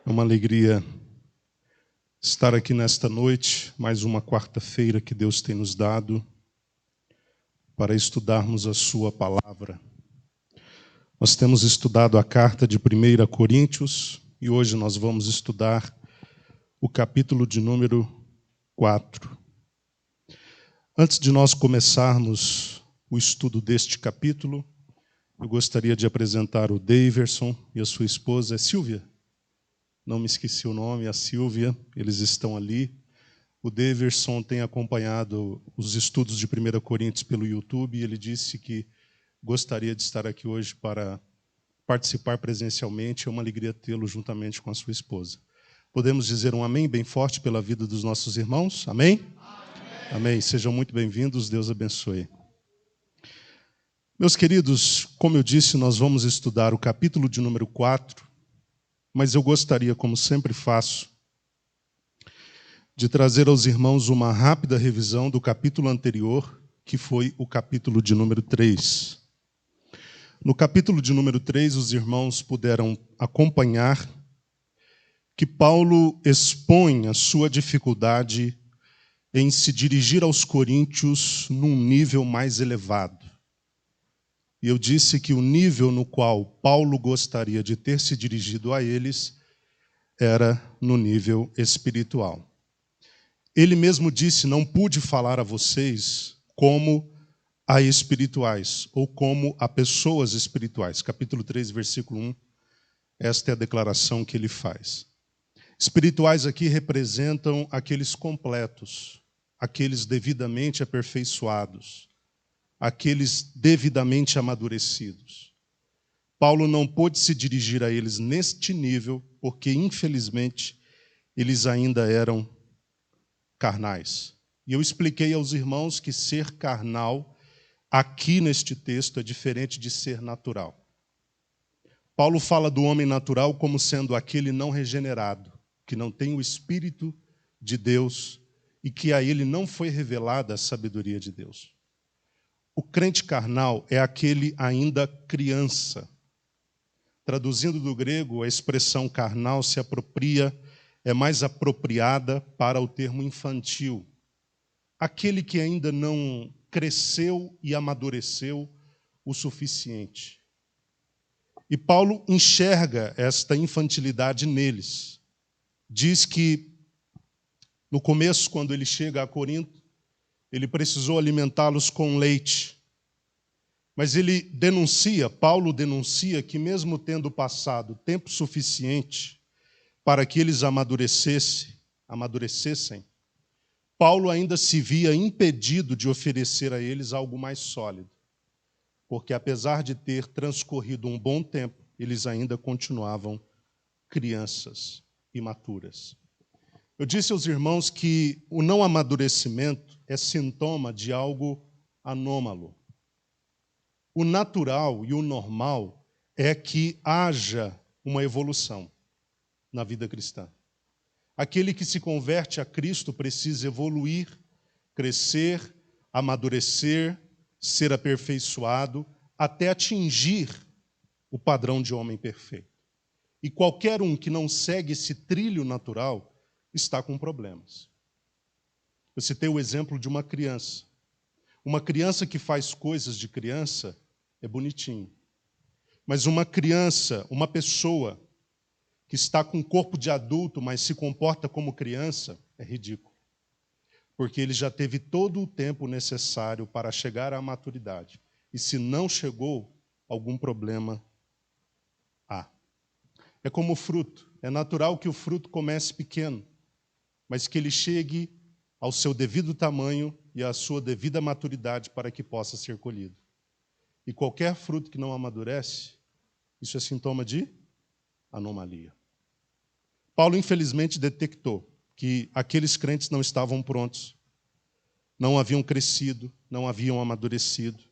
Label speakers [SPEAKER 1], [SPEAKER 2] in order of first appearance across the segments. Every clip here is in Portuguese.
[SPEAKER 1] É uma alegria estar aqui nesta noite, mais uma quarta-feira que Deus tem nos dado para estudarmos a sua palavra. Nós temos estudado a carta de 1 Coríntios e hoje nós vamos estudar o capítulo de número 4. Antes de nós começarmos o estudo deste capítulo, eu gostaria de apresentar o Daverson e a sua esposa, Silvia. Não me esqueci o nome, a Silvia, eles estão ali. O Daverson tem acompanhado os estudos de 1 Coríntios pelo YouTube e ele disse que gostaria de estar aqui hoje para participar presencialmente. É uma alegria tê-lo juntamente com a sua esposa. Podemos dizer um amém bem forte pela vida dos nossos irmãos? Amém? Amém. Amém. Sejam muito bem-vindos, Deus abençoe. Meus queridos, como eu disse, nós vamos estudar o capítulo de número 4, mas eu gostaria, como sempre faço, de trazer aos irmãos uma rápida revisão do capítulo anterior, que foi o capítulo de número 3. No capítulo de número 3, os irmãos puderam acompanhar que Paulo expõe a sua dificuldade em se dirigir aos coríntios num nível mais elevado. E eu disse que o nível no qual Paulo gostaria de ter se dirigido a eles era no nível espiritual. Ele mesmo disse, não pude falar a vocês como a espirituais, ou como a pessoas espirituais. Capítulo 3, versículo 1, esta é a declaração que ele faz. Espirituais aqui representam aqueles completos, aqueles devidamente aperfeiçoados, aqueles devidamente amadurecidos. Paulo não pôde se dirigir a eles neste nível, porque, infelizmente, eles ainda eram carnais. E eu expliquei aos irmãos que ser carnal, aqui neste texto, é diferente de ser natural. Paulo fala do homem natural como sendo aquele não regenerado, que não tem o Espírito de Deus e que a ele não foi revelada a sabedoria de Deus. O crente carnal é aquele ainda criança. Traduzindo do grego, a expressão carnal se apropria, é mais apropriada para o termo infantil. Aquele que ainda não cresceu e amadureceu o suficiente. E Paulo enxerga esta infantilidade neles. Diz que, no começo, quando ele chega a Corinto, ele precisou alimentá-los com leite. Mas Paulo denuncia que mesmo tendo passado tempo suficiente para que eles amadurecessem, Paulo ainda se via impedido de oferecer a eles algo mais sólido. Porque apesar de ter transcorrido um bom tempo, eles ainda continuavam crianças imaturas. Eu disse aos irmãos que o não amadurecimento é sintoma de algo anômalo. O natural e o normal é que haja uma evolução na vida cristã. Aquele que se converte a Cristo precisa evoluir, crescer, amadurecer, ser aperfeiçoado, até atingir o padrão de homem perfeito. E qualquer um que não segue esse trilho natural está com problemas. Eu citei o exemplo de uma criança. Uma criança que faz coisas de criança é bonitinho. Mas uma criança, uma pessoa que está com corpo de adulto, mas se comporta como criança, é ridículo. Porque ele já teve todo o tempo necessário para chegar à maturidade. E se não chegou, algum problema há. É como o fruto. É natural que o fruto comece pequeno, mas que ele chegue ao seu devido tamanho e à sua devida maturidade para que possa ser colhido. E qualquer fruto que não amadurece, isso é sintoma de anomalia. Paulo, infelizmente, detectou que aqueles crentes não estavam prontos, não haviam crescido, não haviam amadurecido.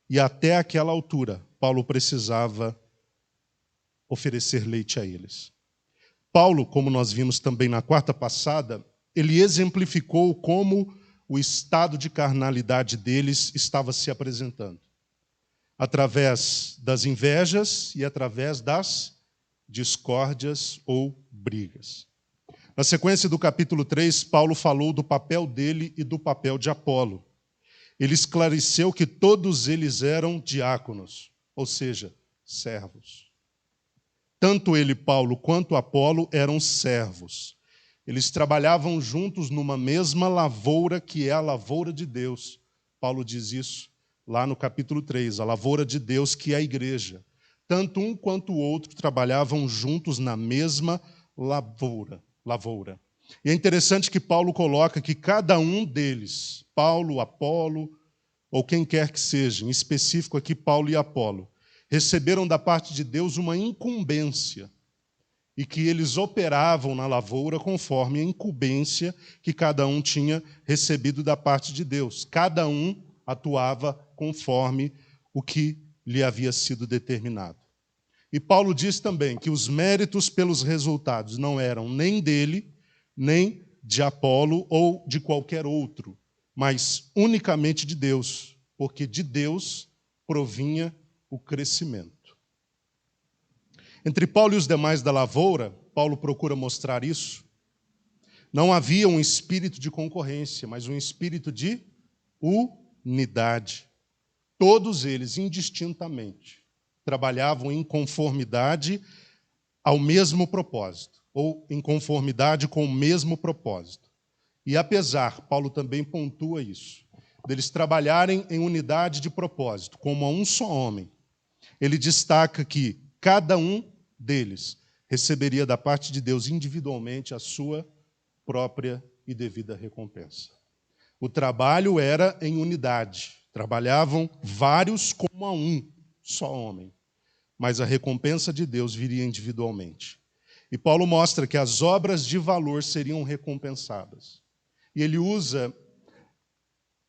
[SPEAKER 1] E até aquela altura, Paulo precisava oferecer leite a eles. Paulo, como nós vimos também na quarta passada, ele exemplificou como o estado de carnalidade deles estava se apresentando. Através das invejas e através das discórdias ou brigas. Na sequência do capítulo 3, Paulo falou do papel dele e do papel de Apolo. Ele esclareceu que todos eles eram diáconos, ou seja, servos. Tanto ele, Paulo, quanto Apolo eram servos. Eles trabalhavam juntos numa mesma lavoura, que é a lavoura de Deus. Paulo diz isso lá no capítulo 3, a lavoura de Deus, que é a igreja. Tanto um quanto o outro trabalhavam juntos na mesma lavoura. E é interessante que Paulo coloca que cada um deles, Paulo, Apolo, ou quem quer que seja, em específico aqui Paulo e Apolo, receberam da parte de Deus uma incumbência e que eles operavam na lavoura conforme a incumbência que cada um tinha recebido da parte de Deus. Cada um atuava conforme o que lhe havia sido determinado. E Paulo diz também que os méritos pelos resultados não eram nem dele, nem de Apolo ou de qualquer outro, mas unicamente de Deus, porque de Deus provinha o crescimento. Entre Paulo e os demais da lavoura, Paulo procura mostrar isso, não havia um espírito de concorrência, mas um espírito de unidade. Todos eles, indistintamente, trabalhavam em conformidade ao mesmo propósito, ou em conformidade com o mesmo propósito. E apesar, Paulo também pontua isso, deles trabalharem em unidade de propósito, como a um só homem, ele destaca que cada um deles receberia da parte de Deus individualmente a sua própria e devida recompensa. O trabalho era em unidade, trabalhavam vários como a um só homem, mas a recompensa de Deus viria individualmente. E Paulo mostra que as obras de valor seriam recompensadas. E ele usa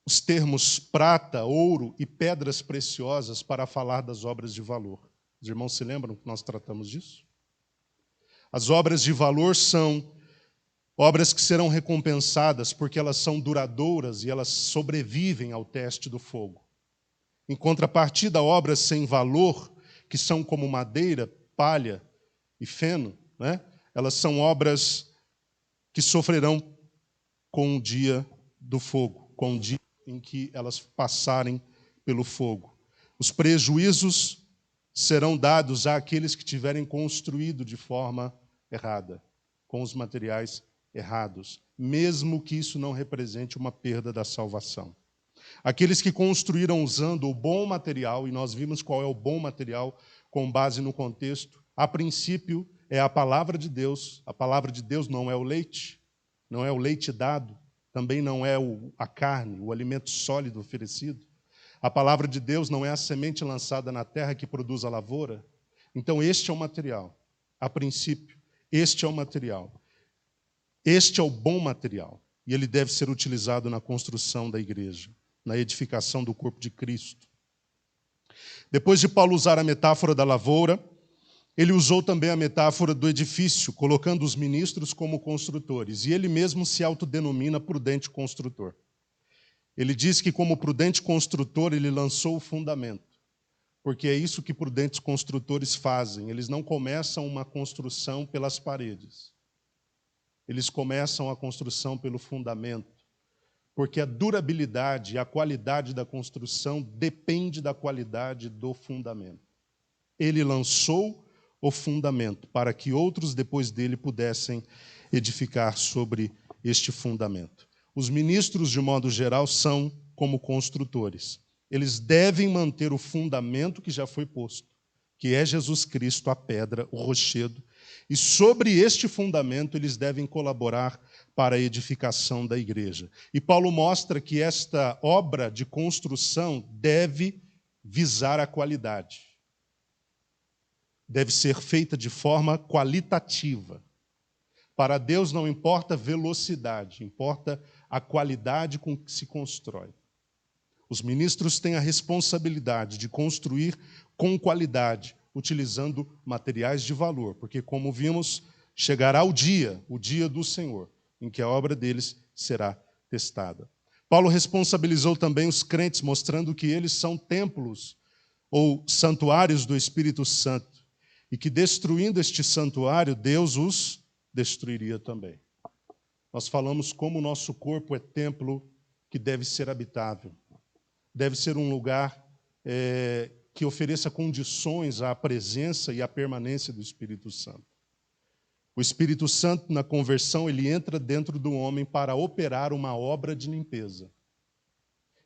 [SPEAKER 1] os termos prata, ouro e pedras preciosas para falar das obras de valor. Os irmãos se lembram que nós tratamos disso? As obras de valor são obras que serão recompensadas porque elas são duradouras e elas sobrevivem ao teste do fogo. Em contrapartida, obras sem valor, que são como madeira, palha e feno, né? Elas são obras que sofrerão com o dia do fogo, com o dia em que elas passarem pelo fogo. Os prejuízos serão dados àqueles que tiverem construído de forma errada, com os materiais errados, mesmo que isso não represente uma perda da salvação. Aqueles que construíram usando o bom material, e nós vimos qual é o bom material com base no contexto, a princípio é a palavra de Deus. A palavra de Deus não é o leite dado, também não é a carne, o alimento sólido oferecido. A palavra de Deus não é a semente lançada na terra que produz a lavoura. Então este é o material. A princípio, este é o material. Este é o bom material. E ele deve ser utilizado na construção da igreja, na edificação do corpo de Cristo. Depois de Paulo usar a metáfora da lavoura, ele usou também a metáfora do edifício, colocando os ministros como construtores. E ele mesmo se autodenomina prudente construtor. Ele diz que, como prudente construtor, ele lançou o fundamento. Porque é isso que prudentes construtores fazem. Eles não começam uma construção pelas paredes. Eles começam a construção pelo fundamento. Porque a durabilidade e a qualidade da construção depende da qualidade do fundamento. Ele lançou o fundamento para que outros depois dele pudessem edificar sobre este fundamento. Os ministros, de modo geral, são como construtores. Eles devem manter o fundamento que já foi posto, que é Jesus Cristo, a pedra, o rochedo, e sobre este fundamento eles devem colaborar para a edificação da igreja. E Paulo mostra que esta obra de construção deve visar a qualidade. Deve ser feita de forma qualitativa. Para Deus não importa a velocidade, importa a qualidade com que se constrói. Os ministros têm a responsabilidade de construir com qualidade, utilizando materiais de valor, porque, como vimos, chegará o dia do Senhor, em que a obra deles será testada. Paulo responsabilizou também os crentes, mostrando que eles são templos ou santuários do Espírito Santo. e que destruindo este santuário, Deus os destruiria também. Nós falamos como o nosso corpo é templo que deve ser habitável, deve ser um lugar que ofereça condições à presença e à permanência do Espírito Santo. O Espírito Santo, na conversão, ele entra dentro do homem para operar uma obra de limpeza.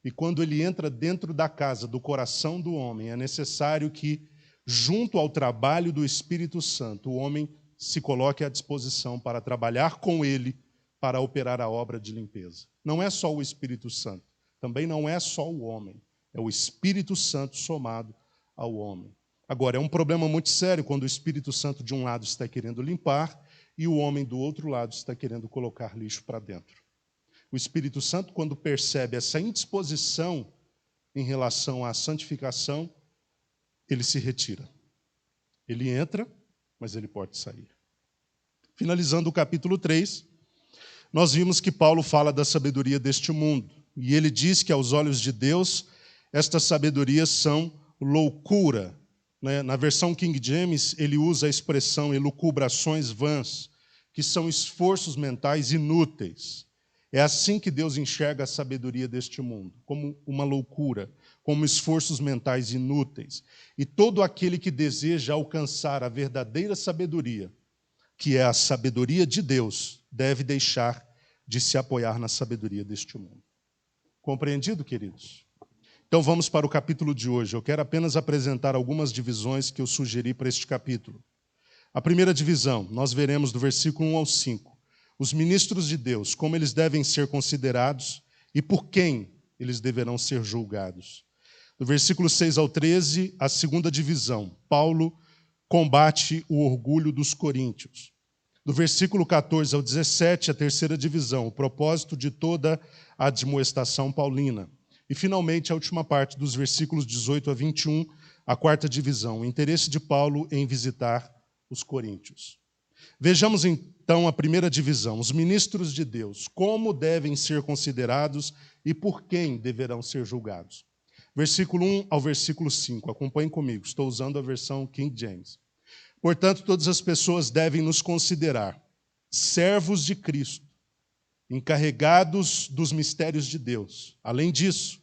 [SPEAKER 1] E quando ele entra dentro da casa, do coração do homem, é necessário que, junto ao trabalho do Espírito Santo, o homem se coloque à disposição para trabalhar com ele, para operar a obra de limpeza. Não é só o Espírito Santo, também não é só o homem, é o Espírito Santo somado ao homem. Agora, é um problema muito sério quando o Espírito Santo de um lado está querendo limpar e o homem do outro lado está querendo colocar lixo para dentro. O Espírito Santo, quando percebe essa indisposição em relação à santificação, ele se retira. Ele entra, mas ele pode sair. Finalizando o capítulo 3, nós vimos que Paulo fala da sabedoria deste mundo. E ele diz que, aos olhos de Deus, estas sabedorias são loucura. Na versão King James, ele usa a expressão elucubrações vãs, que são esforços mentais inúteis. É assim que Deus enxerga a sabedoria deste mundo, como uma loucura, como esforços mentais inúteis. E todo aquele que deseja alcançar a verdadeira sabedoria, que é a sabedoria de Deus, deve deixar de se apoiar na sabedoria deste mundo. Compreendido, queridos? Então vamos para o capítulo de hoje. Eu quero apenas apresentar algumas divisões que eu sugeri para este capítulo. A primeira divisão, nós veremos do versículo 1 ao 5. Os ministros de Deus, como eles devem ser considerados e por quem eles deverão ser julgados. Do versículo 6 ao 13, a segunda divisão, Paulo combate o orgulho dos coríntios. Do versículo 14 ao 17, a terceira divisão, o propósito de toda a admoestação paulina. E, finalmente, a última parte, dos versículos 18 a 21, a quarta divisão, o interesse de Paulo em visitar os coríntios. Vejamos, então, a primeira divisão, os ministros de Deus, como devem ser considerados e por quem deverão ser julgados. Versículo 1 ao versículo 5, acompanhem comigo, estou usando a versão King James. Portanto, todas as pessoas devem nos considerar servos de Cristo, encarregados dos mistérios de Deus. Além disso,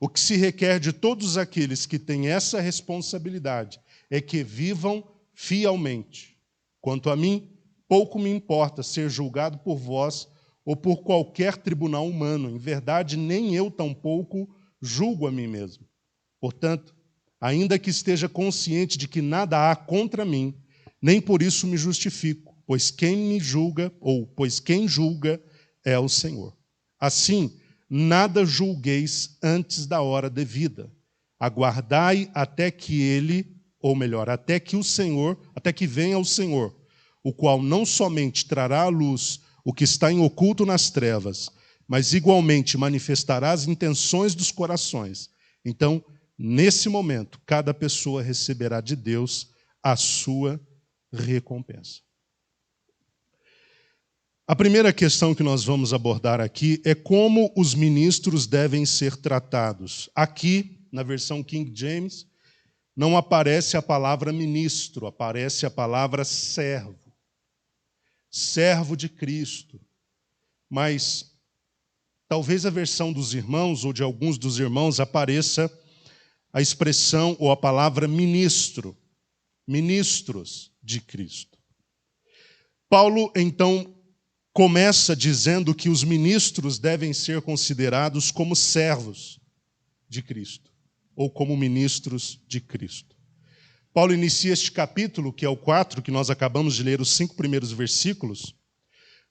[SPEAKER 1] o que se requer de todos aqueles que têm essa responsabilidade é que vivam fielmente. Quanto a mim, pouco me importa ser julgado por vós ou por qualquer tribunal humano. Em verdade, nem eu tampouco julgo a mim mesmo. Portanto, ainda que esteja consciente de que nada há contra mim, nem por isso me justifico, pois quem julga é o Senhor. Assim, nada julgueis antes da hora devida. Aguardai até que venha o Senhor, o qual não somente trará à luz o que está em oculto nas trevas, mas igualmente manifestará as intenções dos corações. Então, nesse momento, cada pessoa receberá de Deus a sua recompensa. A primeira questão que nós vamos abordar aqui é como os ministros devem ser tratados. Aqui, na versão King James, não aparece a palavra ministro, aparece a palavra servo. Servo de Cristo. Mas talvez a versão dos irmãos ou de alguns dos irmãos apareça a expressão ou a palavra ministro. Ministros de Cristo. Paulo, então, começa dizendo que os ministros devem ser considerados como servos de Cristo, ou como ministros de Cristo. Paulo inicia este capítulo, que é o 4, que nós acabamos de ler os 5 primeiros versículos,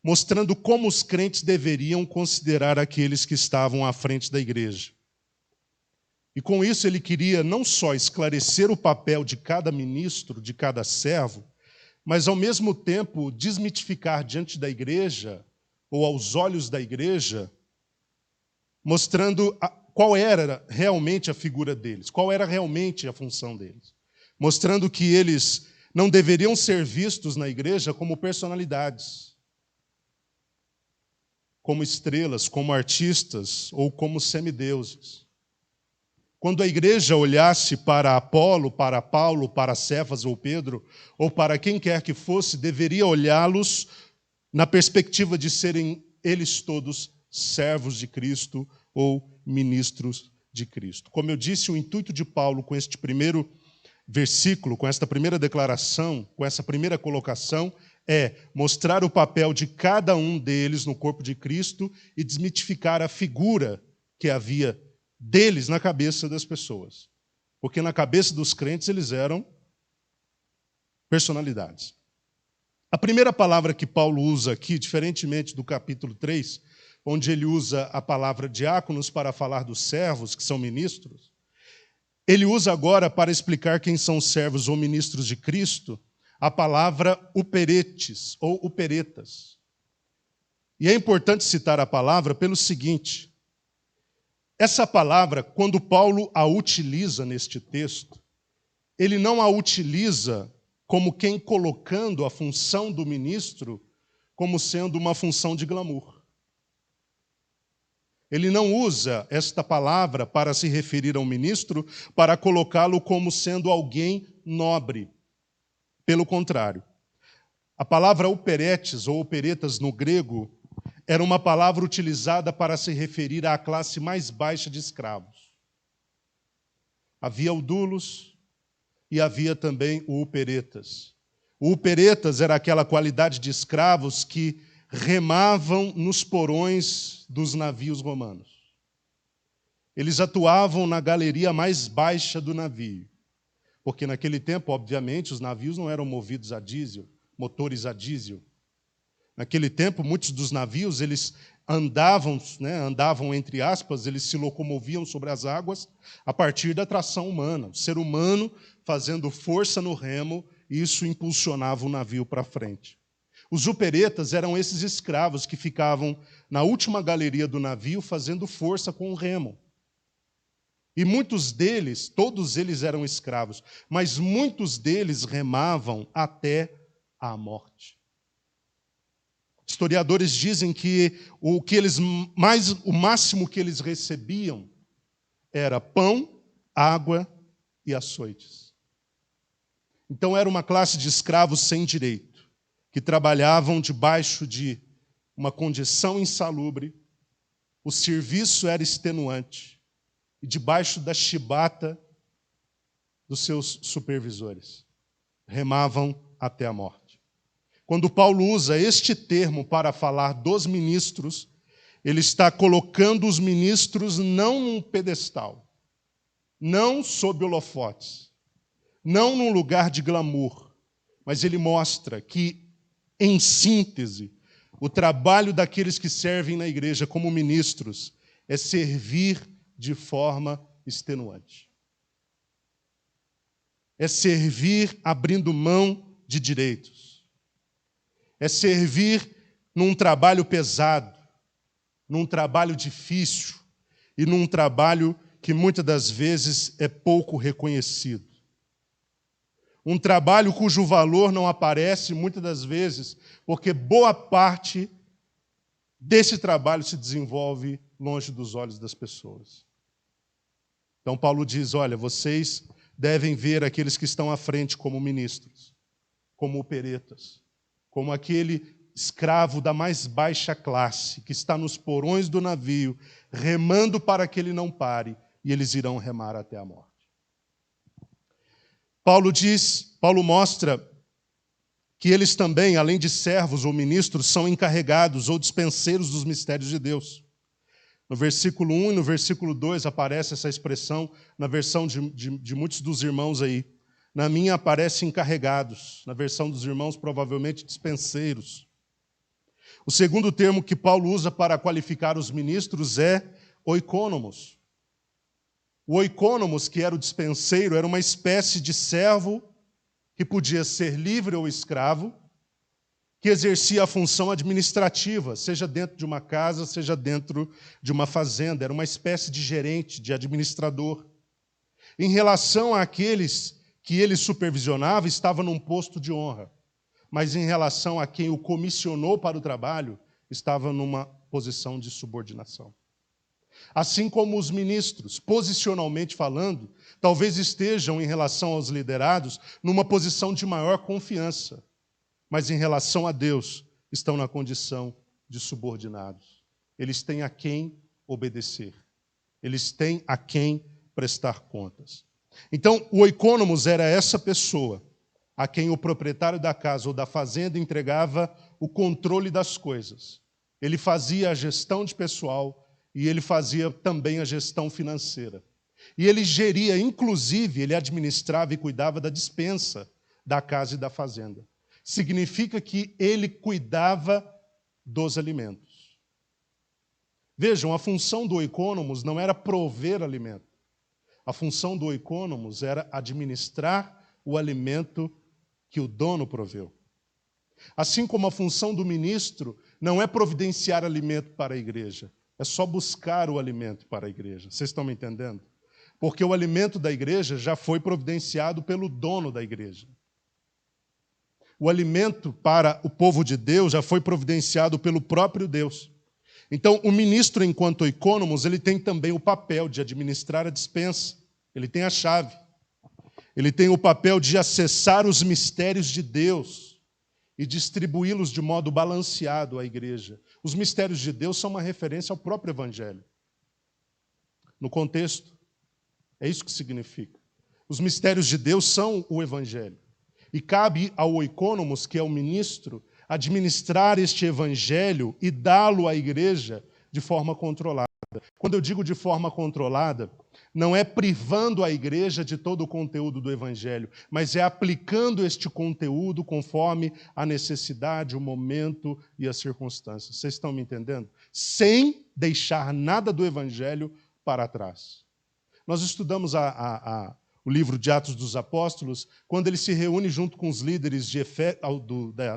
[SPEAKER 1] mostrando como os crentes deveriam considerar aqueles que estavam à frente da igreja. E com isso ele queria não só esclarecer o papel de cada ministro, de cada servo, mas ao mesmo tempo desmitificar diante da igreja, ou aos olhos da igreja, mostrando qual era realmente a figura deles, qual era realmente a função deles. Mostrando que eles não deveriam ser vistos na igreja como personalidades, como estrelas, como artistas ou como semideuses. Quando a igreja olhasse para Apolo, para Paulo, para Cefas ou Pedro, ou para quem quer que fosse, deveria olhá-los na perspectiva de serem eles todos servos de Cristo ou ministros de Cristo. Como eu disse, o intuito de Paulo com este primeiro versículo, com esta primeira declaração, com essa primeira colocação, é mostrar o papel de cada um deles no corpo de Cristo e desmitificar a figura que havia deles na cabeça das pessoas. Porque na cabeça dos crentes eles eram personalidades. A primeira palavra que Paulo usa aqui, diferentemente do capítulo 3, onde ele usa a palavra diáconos para falar dos servos, que são ministros, ele usa agora para explicar quem são os servos ou ministros de Cristo, a palavra uperetes ou uperetas. E é importante citar a palavra pelo seguinte: essa palavra, quando Paulo a utiliza neste texto, ele não a utiliza como quem colocando a função do ministro como sendo uma função de glamour. Ele não usa esta palavra para se referir ao ministro, para colocá-lo como sendo alguém nobre. Pelo contrário, a palavra operetes ou operetas no grego era uma palavra utilizada para se referir à classe mais baixa de escravos. Havia o doulos e havia também o operetas. O operetas era aquela qualidade de escravos que remavam nos porões dos navios romanos. Eles atuavam na galeria mais baixa do navio, porque naquele tempo, obviamente, os navios não eram movidos a diesel, motores a diesel. Naquele tempo, muitos dos navios, eles andavam, entre aspas, eles se locomoviam sobre as águas a partir da tração humana. O ser humano fazendo força no remo, e isso impulsionava o navio para frente. Os uperetas eram esses escravos que ficavam na última galeria do navio fazendo força com o remo. E muitos deles, todos eles eram escravos, mas muitos deles remavam até a morte. Historiadores dizem que o máximo que eles recebiam era pão, água e açoites. Então era uma classe de escravos sem direito, que trabalhavam debaixo de uma condição insalubre, o serviço era extenuante, e debaixo da chibata dos seus supervisores. Remavam até a morte. Quando Paulo usa este termo para falar dos ministros, ele está colocando os ministros não num pedestal, não sob holofotes, não num lugar de glamour, mas ele mostra que, em síntese, o trabalho daqueles que servem na igreja como ministros é servir de forma extenuante. É servir abrindo mão de direitos. É servir num trabalho pesado, num trabalho difícil e num trabalho que muitas das vezes é pouco reconhecido. Um trabalho cujo valor não aparece muitas das vezes porque boa parte desse trabalho se desenvolve longe dos olhos das pessoas. Então Paulo diz, olha, vocês devem ver aqueles que estão à frente como ministros, como operetas, como aquele escravo da mais baixa classe, que está nos porões do navio, remando para que ele não pare, e eles irão remar até a morte. Paulo mostra que eles também, além de servos ou ministros, são encarregados ou dispenseiros dos mistérios de Deus. No versículo 1 e no versículo 2 aparece essa expressão na versão de muitos dos irmãos aí. Na minha aparece encarregados, na versão dos irmãos provavelmente dispenseiros. O segundo termo que Paulo usa para qualificar os ministros é oikônomos. O oikônomos, que era o dispenseiro, era uma espécie de servo que podia ser livre ou escravo, que exercia a função administrativa, seja dentro de uma casa, seja dentro de uma fazenda. Era uma espécie de gerente, de administrador. Em relação àqueles que ele supervisionava, estava num posto de honra. Mas em relação a quem o comissionou para o trabalho, estava numa posição de subordinação. Assim como os ministros, posicionalmente falando, talvez estejam, em relação aos liderados, numa posição de maior confiança, mas em relação a Deus, estão na condição de subordinados. Eles têm a quem obedecer. Eles têm a quem prestar contas. Então, o oikonomos era essa pessoa a quem o proprietário da casa ou da fazenda entregava o controle das coisas. Ele fazia a gestão de pessoal e ele fazia também a gestão financeira. E ele geria, inclusive, ele administrava e cuidava da despensa da casa e da fazenda. Significa que ele cuidava dos alimentos. Vejam, a função do oikonomos não era prover alimento. A função do oikonomos era administrar o alimento que o dono proveu. Assim como a função do ministro não é providenciar alimento para a igreja, é só buscar o alimento para a igreja. Vocês estão me entendendo? Porque o alimento da igreja já foi providenciado pelo dono da igreja. O alimento para o povo de Deus já foi providenciado pelo próprio Deus. Então, o ministro, enquanto oikonomos, ele tem também o papel de administrar a despensa. Ele tem a chave. Ele tem o papel de acessar os mistérios de Deus e distribuí-los de modo balanceado à igreja. Os mistérios de Deus são uma referência ao próprio Evangelho. No contexto, é isso que significa. Os mistérios de Deus são o Evangelho. E cabe ao oikonomos, que é o ministro, administrar este Evangelho e dá-lo à igreja de forma controlada. Quando eu digo de forma controlada, não é privando a igreja de todo o conteúdo do Evangelho, mas é aplicando este conteúdo conforme a necessidade, o momento e as circunstâncias. Vocês estão me entendendo? Sem deixar nada do Evangelho para trás. Nós estudamos o livro de Atos dos Apóstolos, quando ele se reúne junto com os líderes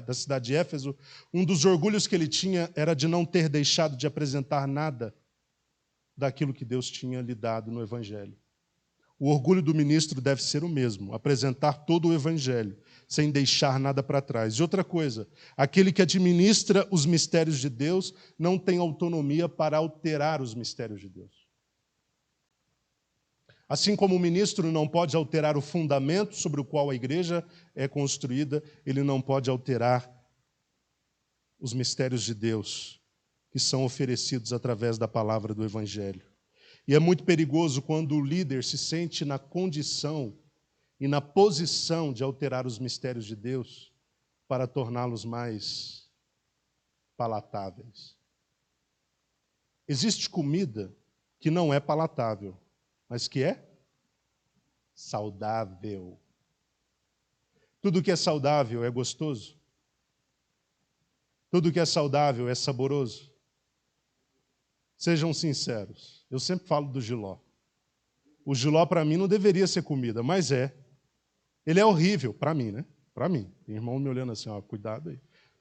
[SPEAKER 1] da cidade de Éfeso, um dos orgulhos que ele tinha era de não ter deixado de apresentar nada daquilo que Deus tinha lhe dado no Evangelho. O orgulho do ministro deve ser o mesmo, apresentar todo o Evangelho, sem deixar nada para trás. E outra coisa, aquele que administra os mistérios de Deus não tem autonomia para alterar os mistérios de Deus. Assim como o ministro não pode alterar o fundamento sobre o qual a igreja é construída, ele não pode alterar os mistérios de Deus que são oferecidos através da palavra do Evangelho. E é muito perigoso quando o líder se sente na condição e na posição de alterar os mistérios de Deus para torná-los mais palatáveis. Existe comida que não é palatável, mas que é saudável. Tudo que é saudável é gostoso? Tudo que é saudável é saboroso? Sejam sinceros. Eu sempre falo do jiló. O jiló, para mim, não deveria ser comida, mas é. Ele é horrível, para mim, né? Para mim. Tem irmão me olhando assim, ó, cuidado aí.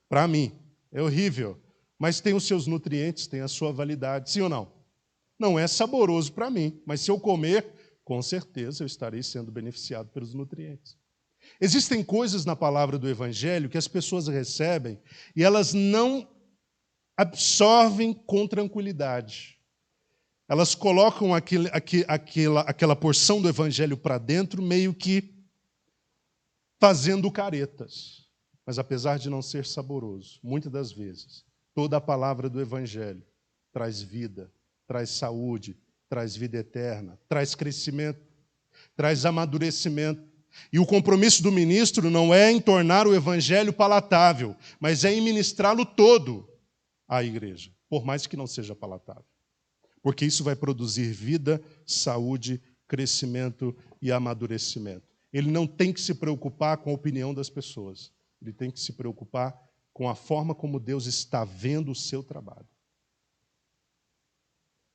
[SPEAKER 1] Para mim, é horrível. Mas tem os seus nutrientes, tem a sua validade. Sim ou não? Não é saboroso para mim, mas se eu comer, com certeza eu estarei sendo beneficiado pelos nutrientes. Existem coisas na palavra do Evangelho que as pessoas recebem e elas não absorvem com tranquilidade. Elas colocam aquela porção do Evangelho para dentro, meio que fazendo caretas. Mas apesar de não ser saboroso, muitas das vezes, toda a palavra do Evangelho traz vida, traz saúde, traz vida eterna, traz crescimento, traz amadurecimento. E o compromisso do ministro não é em tornar o Evangelho palatável, mas é em ministrá-lo todo à igreja, por mais que não seja palatável. Porque isso vai produzir vida, saúde, crescimento e amadurecimento. Ele não tem que se preocupar com a opinião das pessoas. Ele tem que se preocupar com a forma como Deus está vendo o seu trabalho.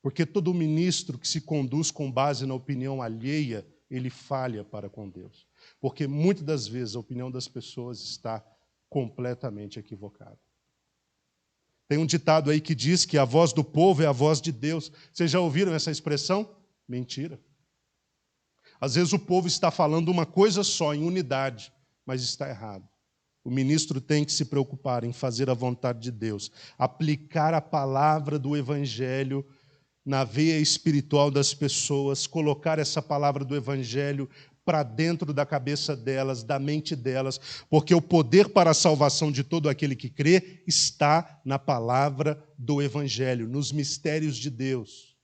[SPEAKER 1] Porque todo ministro que se conduz com base na opinião alheia, ele falha para com Deus. Porque muitas das vezes a opinião das pessoas está completamente equivocada. Tem um ditado aí que diz que a voz do povo é a voz de Deus. Vocês já ouviram essa expressão? Mentira. Às vezes o povo está falando uma coisa só, em unidade, mas está errado. O ministro tem que se preocupar em fazer a vontade de Deus, aplicar a palavra do Evangelho na veia espiritual das pessoas, colocar essa palavra do Evangelho para dentro da cabeça delas, da mente delas, porque o poder para a salvação de todo aquele que crê está na palavra do Evangelho, nos mistérios de Deus.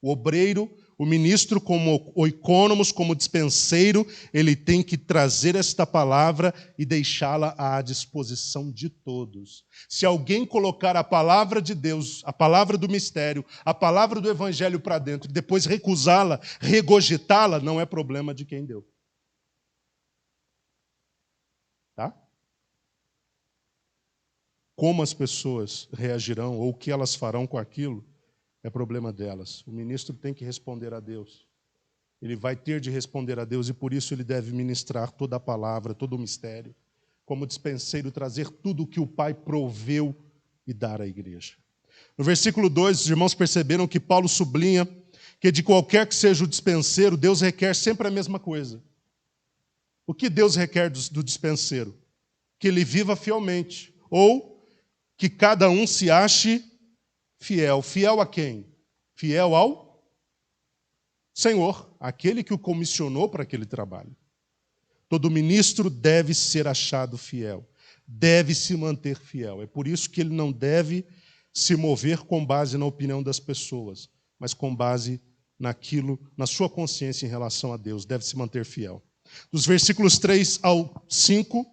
[SPEAKER 1] O obreiro, o ministro, como oikônomos, como dispenseiro, ele tem que trazer esta palavra e deixá-la à disposição de todos. Se alguém colocar a palavra de Deus, a palavra do mistério, a palavra do Evangelho para dentro, e depois recusá-la, regurgitá-la, não é problema de quem deu. Tá? Como as pessoas reagirão ou o que elas farão com aquilo, é problema delas. O ministro tem que responder a Deus. Ele vai ter de responder a Deus e por isso ele deve ministrar toda a palavra, todo o mistério. Como dispenseiro, trazer tudo o que o Pai proveu e dar à igreja. No versículo 2, os irmãos perceberam que Paulo sublinha que de qualquer que seja o dispenseiro, Deus requer sempre a mesma coisa. O que Deus requer do dispenseiro? Que ele viva fielmente, ou que cada um se ache fiel. Fiel a quem? Fiel ao Senhor, aquele que o comissionou para aquele trabalho. Todo ministro deve ser achado fiel, deve se manter fiel. É por isso que ele não deve se mover com base na opinião das pessoas, mas com base naquilo, na sua consciência em relação a Deus, deve se manter fiel. Dos versículos 3 ao 5,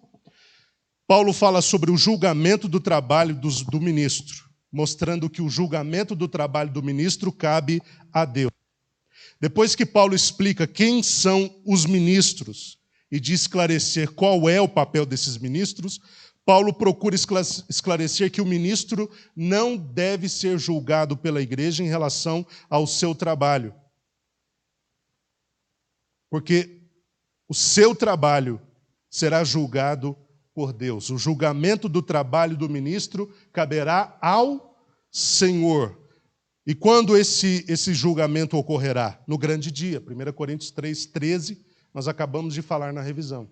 [SPEAKER 1] Paulo fala sobre o julgamento do trabalho do ministro, mostrando que o julgamento do trabalho do ministro cabe a Deus. Depois que Paulo explica quem são os ministros e de esclarecer qual é o papel desses ministros, Paulo procura esclarecer que o ministro não deve ser julgado pela igreja em relação ao seu trabalho. Porque o seu trabalho será julgado por Deus. O julgamento do trabalho do ministro caberá ao Senhor. E quando esse julgamento ocorrerá? No grande dia. 1 Coríntios 3:13, nós acabamos de falar na revisão.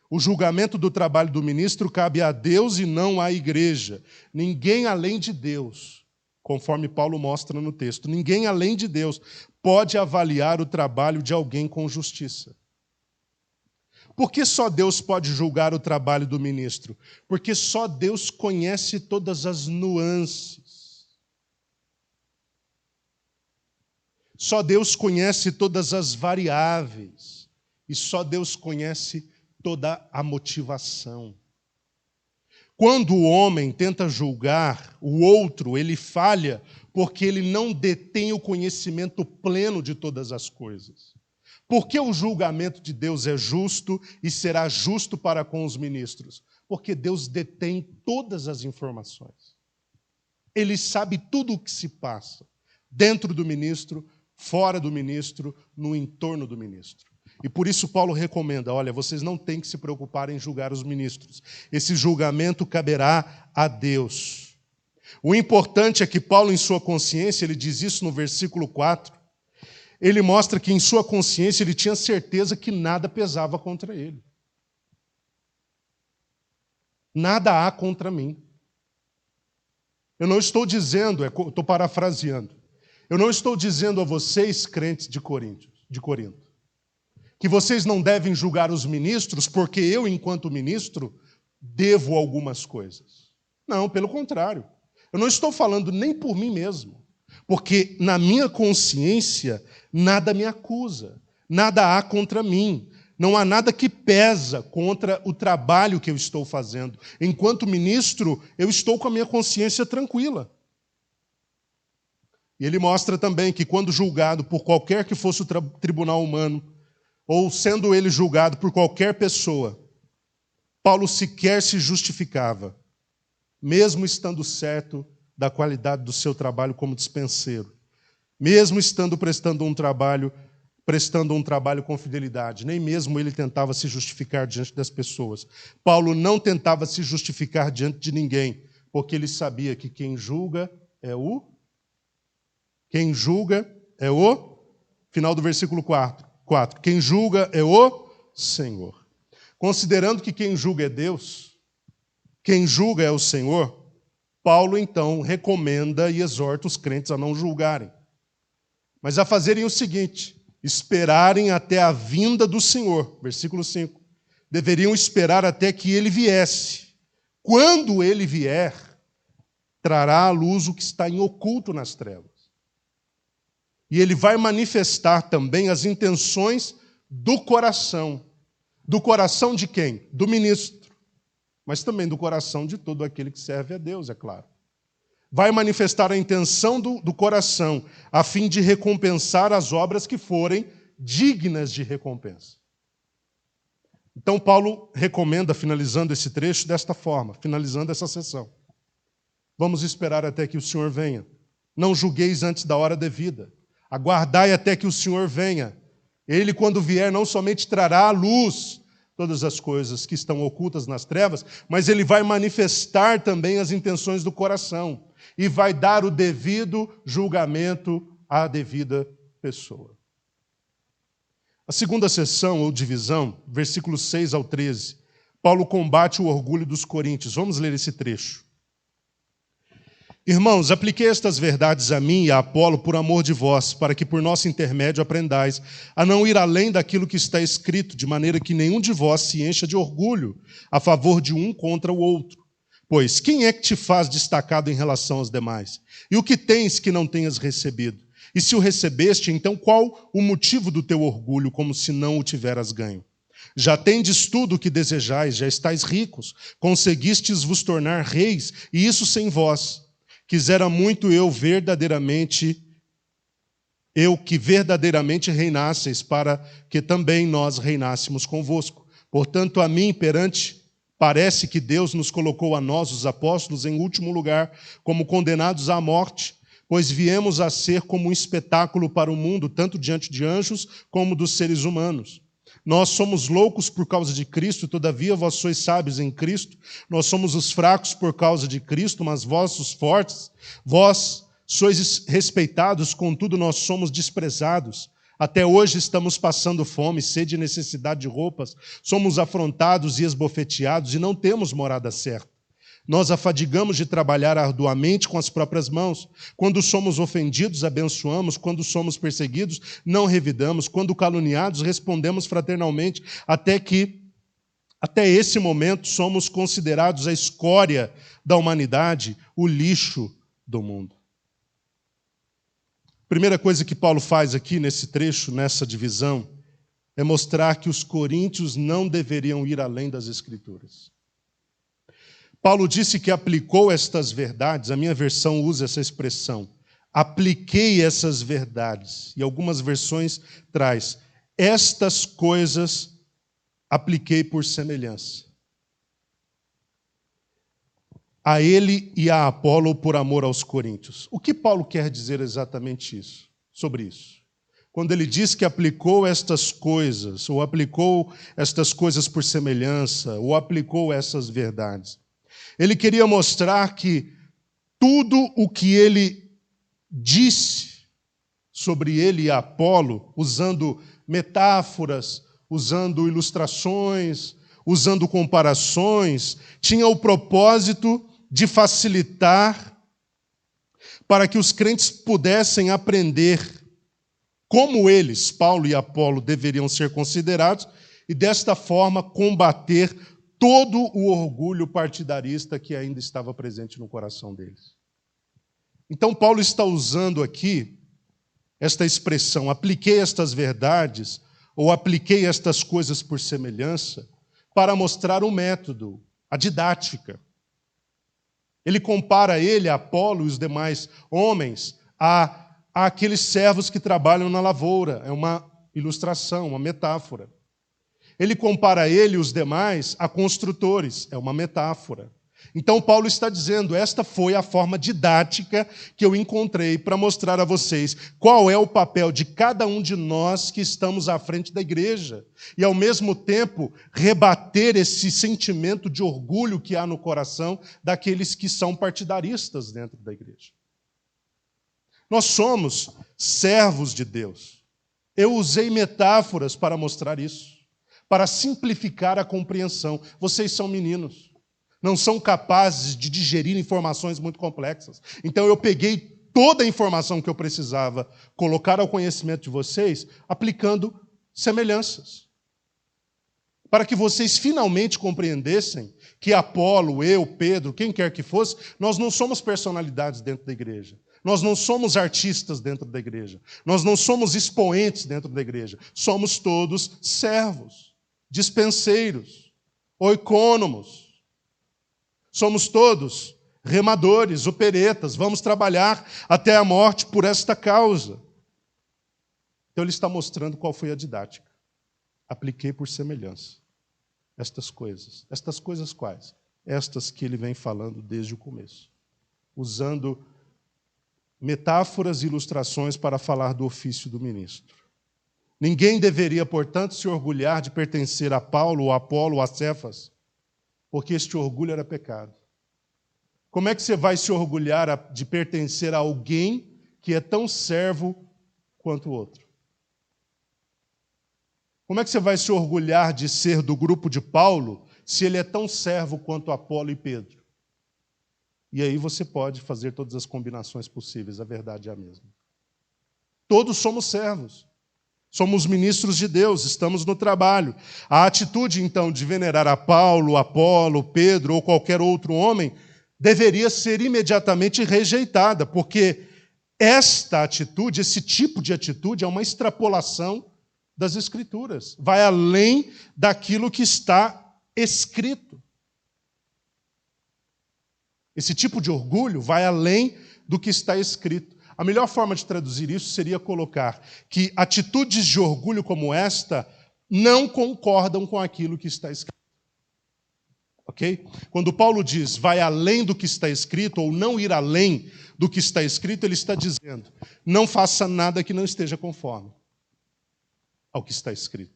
[SPEAKER 1] O julgamento do trabalho do ministro cabe a Deus e não à igreja. Ninguém além de Deus, conforme Paulo mostra no texto, ninguém além de Deus pode avaliar o trabalho de alguém com justiça. Por que só Deus pode julgar o trabalho do ministro? Porque só Deus conhece todas as nuances. Só Deus conhece todas as variáveis. E só Deus conhece toda a motivação. Quando o homem tenta julgar o outro, ele falha porque ele não detém o conhecimento pleno de todas as coisas. Porque o julgamento de Deus é justo e será justo para com os ministros? Porque Deus detém todas as informações. Ele sabe tudo o que se passa dentro do ministro, fora do ministro, no entorno do ministro. E por isso Paulo recomenda, olha, vocês não têm que se preocupar em julgar os ministros. Esse julgamento caberá a Deus. O importante é que Paulo, em sua consciência, ele diz isso no versículo 4, ele mostra que em sua consciência ele tinha certeza que nada pesava contra ele. Nada há contra mim. Eu não estou dizendo, estou parafraseando, eu não estou dizendo a vocês, crentes de Corinto, que vocês não devem julgar os ministros porque eu, enquanto ministro, devo algumas coisas. Não, pelo contrário. Eu não estou falando nem por mim mesmo, porque na minha consciência nada me acusa, nada há contra mim, não há nada que pesa contra o trabalho que eu estou fazendo. Enquanto ministro, eu estou com a minha consciência tranquila. E ele mostra também que quando julgado por qualquer que fosse o tribunal humano, ou sendo ele julgado por qualquer pessoa, Paulo sequer se justificava, mesmo estando certo da qualidade do seu trabalho como dispenseiro, mesmo estando prestando um trabalho com fidelidade, nem mesmo ele tentava se justificar diante das pessoas. Paulo não tentava se justificar diante de ninguém, porque ele sabia que quem julga é o final do versículo 4. Quem julga é o Senhor. Considerando que quem julga é Deus, quem julga é o Senhor, Paulo, então, recomenda e exorta os crentes a não julgarem. mas a fazerem o seguinte: esperarem até a vinda do Senhor. Versículo 5. Deveriam esperar até que ele viesse. Quando ele vier, trará à luz o que está em oculto nas trevas. E ele vai manifestar também as intenções do coração. Do coração de quem? Do ministro. Mas também do coração de todo aquele que serve a Deus, é claro. Vai manifestar a intenção do coração, a fim de recompensar as obras que forem dignas de recompensa. Então, Paulo recomenda, finalizando esse trecho, desta forma, finalizando essa sessão. Vamos esperar até que o Senhor venha. Não julgueis antes da hora devida. Aguardai até que o Senhor venha. Ele, quando vier, não somente trará à luz todas as coisas que estão ocultas nas trevas, mas ele vai manifestar também as intenções do coração e vai dar o devido julgamento à devida pessoa. A segunda seção, ou divisão, versículos 6 ao 13, Paulo combate o orgulho dos coríntios. Vamos ler esse trecho. Irmãos, apliquei estas verdades a mim e a Apolo por amor de vós, para que por nosso intermédio aprendais a não ir além daquilo que está escrito, de maneira que nenhum de vós se encha de orgulho a favor de um contra o outro. Pois quem é que te faz destacado em relação aos demais? E o que tens que não tenhas recebido? E se o recebeste, então qual o motivo do teu orgulho, como se não o tiveras ganho? Já tendes tudo o que desejais, já estáis ricos, conseguistes vos tornar reis, e isso sem vós. Quisera muito que verdadeiramente reinasseis, para que também nós reinássemos convosco. Portanto, a mim, parece que Deus nos colocou a nós, os apóstolos, em último lugar, como condenados à morte, pois viemos a ser como um espetáculo para o mundo, tanto diante de anjos como dos seres humanos. Nós somos loucos por causa de Cristo, todavia vós sois sábios em Cristo. Nós somos os fracos por causa de Cristo, mas vós os fortes. Vós sois respeitados, contudo nós somos desprezados. Até hoje estamos passando fome, sede e necessidade de roupas. Somos afrontados e esbofeteados e não temos morada certa. Nós afadigamos de trabalhar arduamente com as próprias mãos. Quando somos ofendidos, abençoamos. Quando somos perseguidos, não revidamos. Quando caluniados, respondemos fraternalmente. Até esse momento, somos considerados a escória da humanidade, o lixo do mundo. Primeira coisa que Paulo faz aqui nesse trecho, nessa divisão, é mostrar que os coríntios não deveriam ir além das Escrituras. Paulo disse que aplicou estas verdades, a minha versão usa essa expressão, apliquei essas verdades, e algumas versões traz, estas coisas apliquei por semelhança. A ele e a Apolo por amor aos coríntios. O que Paulo quer dizer exatamente sobre isso? Quando ele diz que aplicou estas coisas, ou aplicou estas coisas por semelhança, ou aplicou essas verdades. Ele queria mostrar que tudo o que ele disse sobre ele e Apolo, usando metáforas, usando ilustrações, usando comparações, tinha o propósito de facilitar para que os crentes pudessem aprender como eles, Paulo e Apolo, deveriam ser considerados e, desta forma, combater todo o orgulho partidarista que ainda estava presente no coração deles. Então, Paulo está usando aqui esta expressão, apliquei estas verdades, ou apliquei estas coisas por semelhança, para mostrar o método, a didática. Ele compara ele, Apolo e os demais homens àqueles servos que trabalham na lavoura. É uma ilustração, uma metáfora. Ele compara ele e os demais a construtores, é uma metáfora. Então Paulo está dizendo, esta foi a forma didática que eu encontrei para mostrar a vocês qual é o papel de cada um de nós que estamos à frente da igreja. E ao mesmo tempo rebater esse sentimento de orgulho que há no coração daqueles que são partidaristas dentro da igreja. Nós somos servos de Deus. Eu usei metáforas para mostrar isso. Para simplificar a compreensão. Vocês são meninos, não são capazes de digerir informações muito complexas. Então eu peguei toda a informação que eu precisava colocar ao conhecimento de vocês, aplicando semelhanças. Para que vocês finalmente compreendessem que Apolo, eu, Pedro, quem quer que fosse, nós não somos personalidades dentro da igreja. Nós não somos artistas dentro da igreja. Nós não somos expoentes dentro da igreja. Somos todos servos, dispenseiros, oicônomos. Somos todos remadores, operetas. Vamos trabalhar até a morte por esta causa. Então ele está mostrando qual foi a didática. Apliquei por semelhança estas coisas. Estas coisas quais? Estas que ele vem falando desde o começo. Usando metáforas e ilustrações para falar do ofício do ministro. Ninguém deveria, portanto, se orgulhar de pertencer a Paulo, ou a Apolo, ou a Cefas, porque este orgulho era pecado. Como é que você vai se orgulhar de pertencer a alguém que é tão servo quanto o outro? Como é que você vai se orgulhar de ser do grupo de Paulo se ele é tão servo quanto Apolo e Pedro? E aí você pode fazer todas as combinações possíveis, a verdade é a mesma. Todos somos servos, somos ministros de Deus, estamos no trabalho. A atitude, então, de venerar a Paulo, Apolo, Pedro ou qualquer outro homem deveria ser imediatamente rejeitada, porque esta atitude, esse tipo de atitude, é uma extrapolação das Escrituras. Vai além daquilo que está escrito. Esse tipo de orgulho vai além do que está escrito. A melhor forma de traduzir isso seria colocar que atitudes de orgulho como esta não concordam com aquilo que está escrito. Ok? Quando Paulo diz vai além do que está escrito, ou não ir além do que está escrito, ele está dizendo, não faça nada que não esteja conforme ao que está escrito.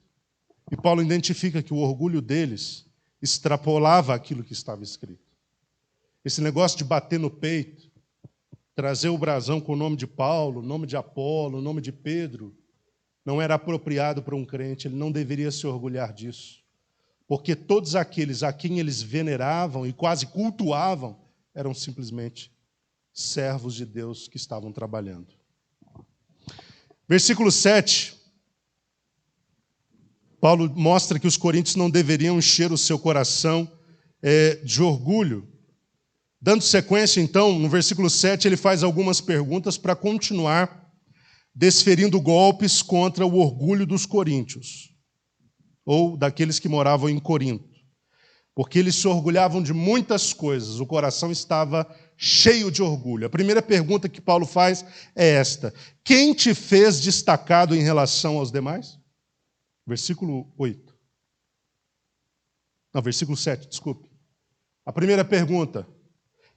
[SPEAKER 1] E Paulo identifica que o orgulho deles extrapolava aquilo que estava escrito. Esse negócio de bater no peito, trazer o brasão com o nome de Paulo, o nome de Apolo, o nome de Pedro, não era apropriado para um crente, ele não deveria se orgulhar disso. Porque todos aqueles a quem eles veneravam e quase cultuavam eram simplesmente servos de Deus que estavam trabalhando. Versículo 7. Paulo mostra que os coríntios não deveriam encher o seu coração de orgulho. Dando sequência, então, no versículo 7, ele faz algumas perguntas para continuar desferindo golpes contra o orgulho dos coríntios, ou daqueles que moravam em Corinto. Porque eles se orgulhavam de muitas coisas, o coração estava cheio de orgulho. A primeira pergunta que Paulo faz é esta: quem te fez destacado em relação aos demais? Versículo 8. Não, versículo 7, desculpe. A primeira pergunta: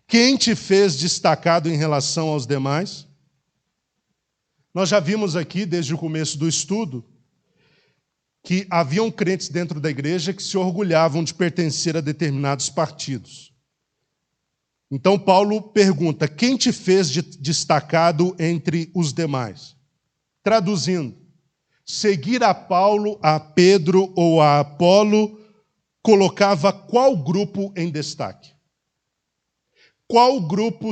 [SPEAKER 1] quem te fez destacado em relação aos demais? Nós já vimos aqui, desde o começo do estudo, que haviam crentes dentro da igreja que se orgulhavam de pertencer a determinados partidos. Então Paulo pergunta, quem te fez destacado entre os demais? Traduzindo, seguir a Paulo, a Pedro ou a Apolo colocava qual grupo em destaque? Qual grupo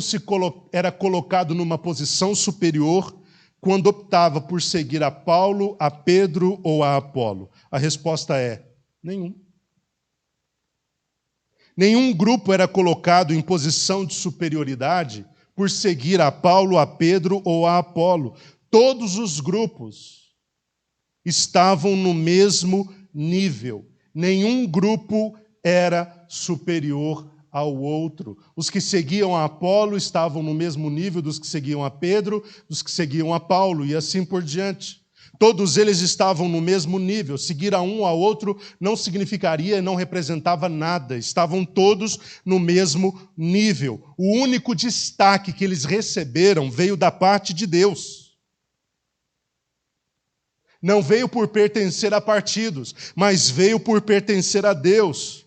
[SPEAKER 1] era colocado numa posição superior quando optava por seguir a Paulo, a Pedro ou a Apolo? A resposta é: nenhum. Nenhum grupo era colocado em posição de superioridade por seguir a Paulo, a Pedro ou a Apolo. Todos os grupos estavam no mesmo nível. Nenhum grupo era superior ao outro. Os que seguiam a Apolo estavam no mesmo nível dos que seguiam a Pedro, dos que seguiam a Paulo, e assim por diante. Todos eles estavam no mesmo nível. Seguir a um ao outro não significaria, não representava nada. Estavam todos no mesmo nível. O único destaque que eles receberam veio da parte de Deus. Não veio por pertencer a partidos, mas veio por pertencer a Deus.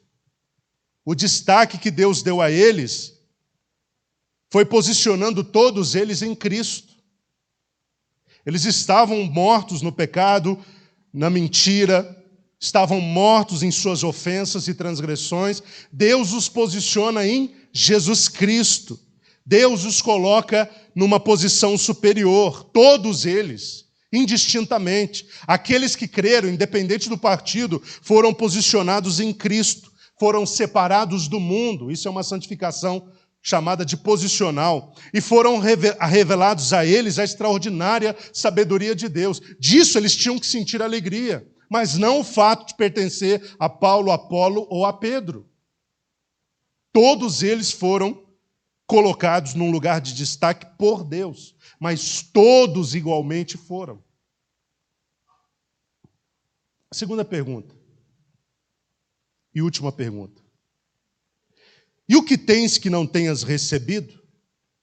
[SPEAKER 1] O destaque que Deus deu a eles foi posicionando todos eles em Cristo. Eles estavam mortos no pecado, na mentira, estavam mortos em suas ofensas e transgressões. Deus os posiciona em Jesus Cristo. Deus os coloca numa posição superior, todos eles, indistintamente. Aqueles que creram, independente do partido, foram posicionados em Cristo, foram separados do mundo. Isso é uma santificação chamada de posicional. E foram revelados a eles a extraordinária sabedoria de Deus. Disso eles tinham que sentir alegria, mas não o fato de pertencer a Paulo, Apolo ou a Pedro. Todos eles foram colocados num lugar de destaque por Deus, mas todos igualmente foram. Segunda pergunta. E última pergunta. E o que tens que não tenhas recebido?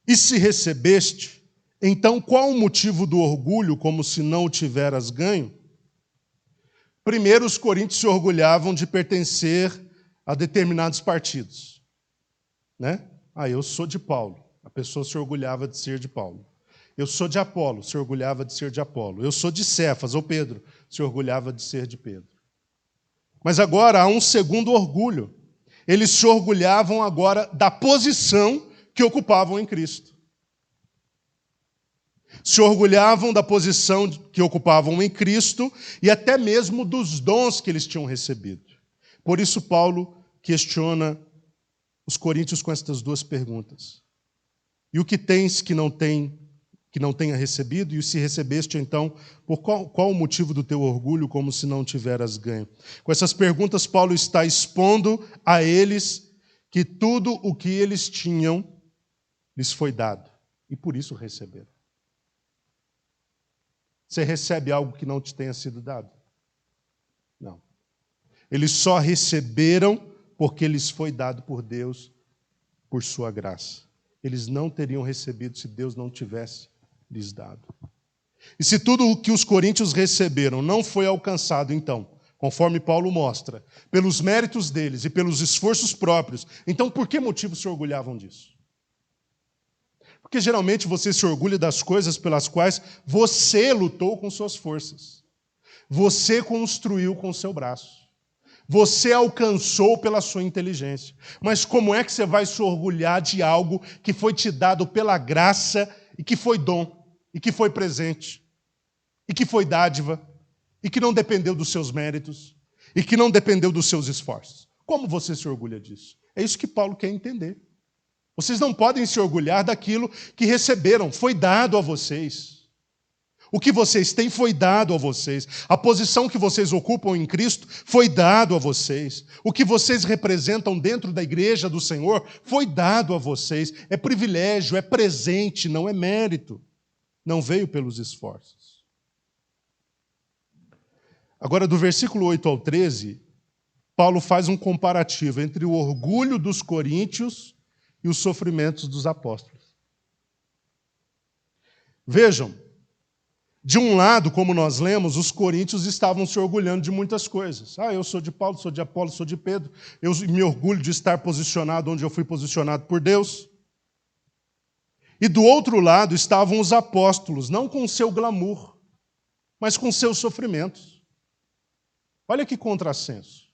[SPEAKER 1] E se recebeste, então qual o motivo do orgulho, como se não o tiveras ganho? Primeiro, os coríntios se orgulhavam de pertencer a determinados partidos, né? Eu sou de Paulo. A pessoa se orgulhava de ser de Paulo. Eu sou de Apolo, se orgulhava de ser de Apolo. Eu sou de Cefas, ou Pedro, se orgulhava de ser de Pedro. Mas agora há um segundo orgulho. Eles se orgulhavam agora da posição que ocupavam em Cristo. Se orgulhavam da posição que ocupavam em Cristo e até mesmo dos dons que eles tinham recebido. Por isso Paulo questiona os coríntios com estas duas perguntas. E o que tens que não tenha recebido? E se recebeste, então, por qual o motivo do teu orgulho, como se não tiveras ganho? Com essas perguntas, Paulo está expondo a eles que tudo o que eles tinham lhes foi dado. E por isso receberam. Você recebe algo que não te tenha sido dado? Não. Eles só receberam porque lhes foi dado por Deus, por sua graça. Eles não teriam recebido se Deus não tivesse lhes dado. E se tudo o que os coríntios receberam não foi alcançado, então, conforme Paulo mostra, pelos méritos deles e pelos esforços próprios, então por que motivo se orgulhavam disso? Porque geralmente você se orgulha das coisas pelas quais você lutou com suas forças. Você construiu com o seu braço. Você alcançou pela sua inteligência. Mas como é que você vai se orgulhar de algo que foi te dado pela graça e que foi dom, e que foi presente, e que foi dádiva, e que não dependeu dos seus méritos, e que não dependeu dos seus esforços? Como você se orgulha disso? É isso que Paulo quer entender. Vocês não podem se orgulhar daquilo que receberam, foi dado a vocês. O que vocês têm foi dado a vocês. A posição que vocês ocupam em Cristo foi dado a vocês. O que vocês representam dentro da igreja do Senhor foi dado a vocês. É privilégio, é presente, não é mérito. Não veio pelos esforços. Agora, do versículo 8 ao 13, Paulo faz um comparativo entre o orgulho dos coríntios e os sofrimentos dos apóstolos. Vejam, de um lado, como nós lemos, os coríntios estavam se orgulhando de muitas coisas. Eu sou de Paulo, sou de Apolo, sou de Pedro. Eu me orgulho de estar posicionado onde eu fui posicionado por Deus. E do outro lado estavam os apóstolos, não com o seu glamour, mas com seus sofrimentos. Olha que contrassenso.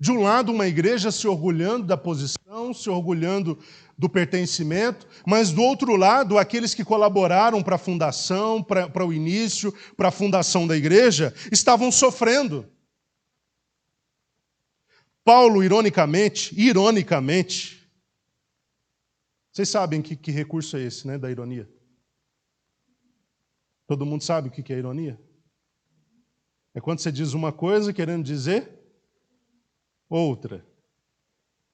[SPEAKER 1] De um lado, uma igreja se orgulhando da posição, se orgulhando do pertencimento, mas do outro lado, aqueles que colaboraram para a fundação, para o início, para a fundação da igreja, estavam sofrendo. Paulo, ironicamente, vocês sabem que recurso é esse, né, da ironia? Todo mundo sabe o que é ironia? É quando você diz uma coisa querendo dizer outra.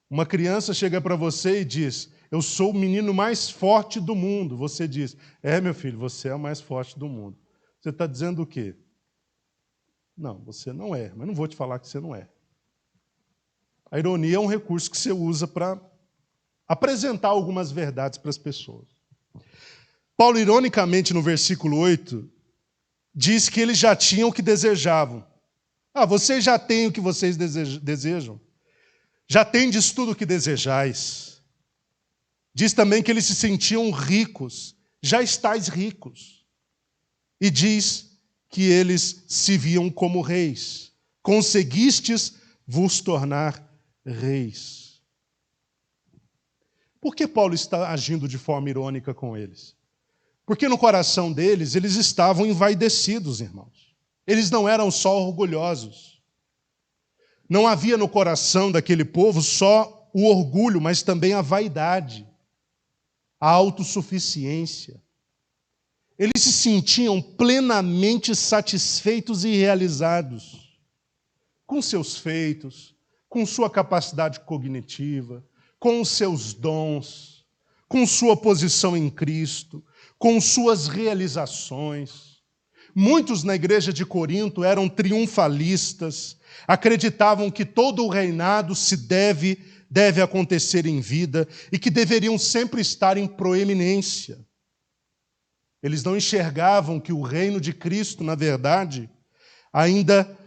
[SPEAKER 1] Uma criança chega para você e diz: eu sou o menino mais forte do mundo. Você diz: meu filho, você é o mais forte do mundo. Você está dizendo o quê? Não, você não é, mas não vou te falar que você não é. A ironia é um recurso que você usa para apresentar algumas verdades para as pessoas. Paulo, ironicamente, no versículo 8, diz que eles já tinham o que desejavam. Vocês já têm o que vocês desejam. Já tendes tudo o que desejais. Diz também que eles se sentiam ricos. Já estáis ricos. E diz que eles se viam como reis. Conseguistes vos tornar reis. Por que Paulo está agindo de forma irônica com eles? Porque no coração deles, eles estavam envaidecidos, irmãos. Eles não eram só orgulhosos. Não havia no coração daquele povo só o orgulho, mas também a vaidade, a autossuficiência. Eles se sentiam plenamente satisfeitos e realizados com seus feitos, com sua capacidade cognitiva, com os seus dons, com sua posição em Cristo, com suas realizações. Muitos na igreja de Corinto eram triunfalistas, acreditavam que todo o reinado se deve acontecer em vida e que deveriam sempre estar em proeminência. Eles não enxergavam que o reino de Cristo, na verdade, ainda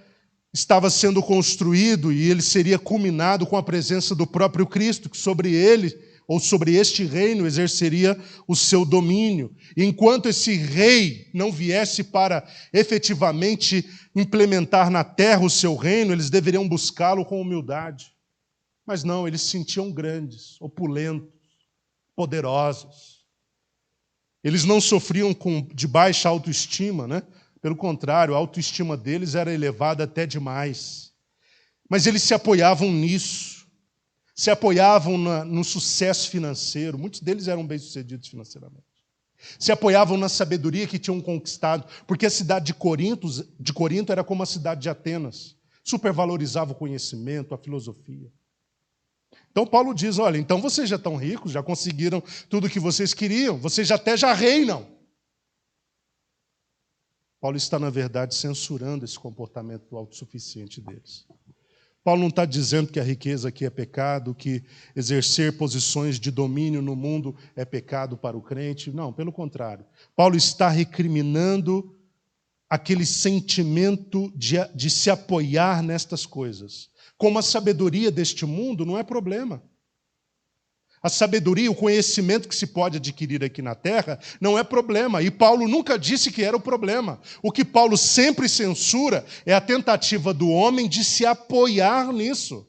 [SPEAKER 1] estava sendo construído e ele seria culminado com a presença do próprio Cristo, que sobre ele, ou sobre este reino, exerceria o seu domínio. E enquanto esse rei não viesse para efetivamente implementar na terra o seu reino, eles deveriam buscá-lo com humildade. Mas não, eles se sentiam grandes, opulentos, poderosos. Eles não sofriam de baixa autoestima, né? Pelo contrário, a autoestima deles era elevada até demais. Mas eles se apoiavam nisso, se apoiavam no sucesso financeiro. Muitos deles eram bem-sucedidos financeiramente. Se apoiavam na sabedoria que tinham conquistado, porque a cidade de Corinto era como a cidade de Atenas. Supervalorizava o conhecimento, a filosofia. Então Paulo diz, olha, então vocês já estão ricos, já conseguiram tudo o que vocês queriam, vocês até já reinam. Paulo está, na verdade, censurando esse comportamento autossuficiente deles. Paulo não está dizendo que a riqueza aqui é pecado, que exercer posições de domínio no mundo é pecado para o crente. Não, pelo contrário. Paulo está recriminando aquele sentimento de se apoiar nestas coisas. Como a sabedoria deste mundo não é problema. A sabedoria, o conhecimento que se pode adquirir aqui na terra não é problema. E Paulo nunca disse que era o problema. O que Paulo sempre censura é a tentativa do homem de se apoiar nisso.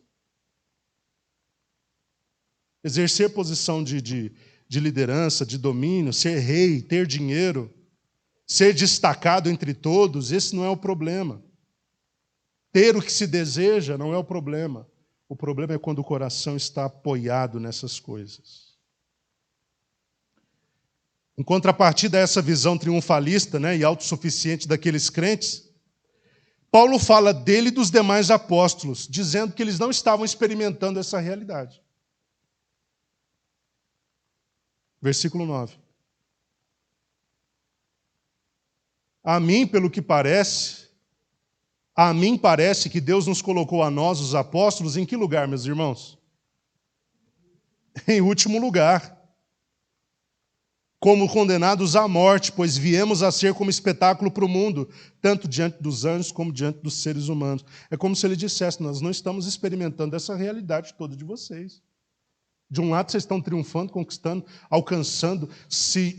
[SPEAKER 1] Exercer posição de liderança, de domínio, ser rei, ter dinheiro, ser destacado entre todos, esse não é o problema. Ter o que se deseja não é o problema. O problema é quando o coração está apoiado nessas coisas. Em contrapartida a essa visão triunfalista, né, e autossuficiente daqueles crentes, Paulo fala dele e dos demais apóstolos, dizendo que eles não estavam experimentando essa realidade. Versículo 9. A mim parece que Deus nos colocou a nós, os apóstolos, em que lugar, meus irmãos? Em último lugar. Como condenados à morte, pois viemos a ser como espetáculo para o mundo, tanto diante dos anjos como diante dos seres humanos. É como se ele dissesse, nós não estamos experimentando essa realidade toda de vocês. De um lado, vocês estão triunfando, conquistando, alcançando, se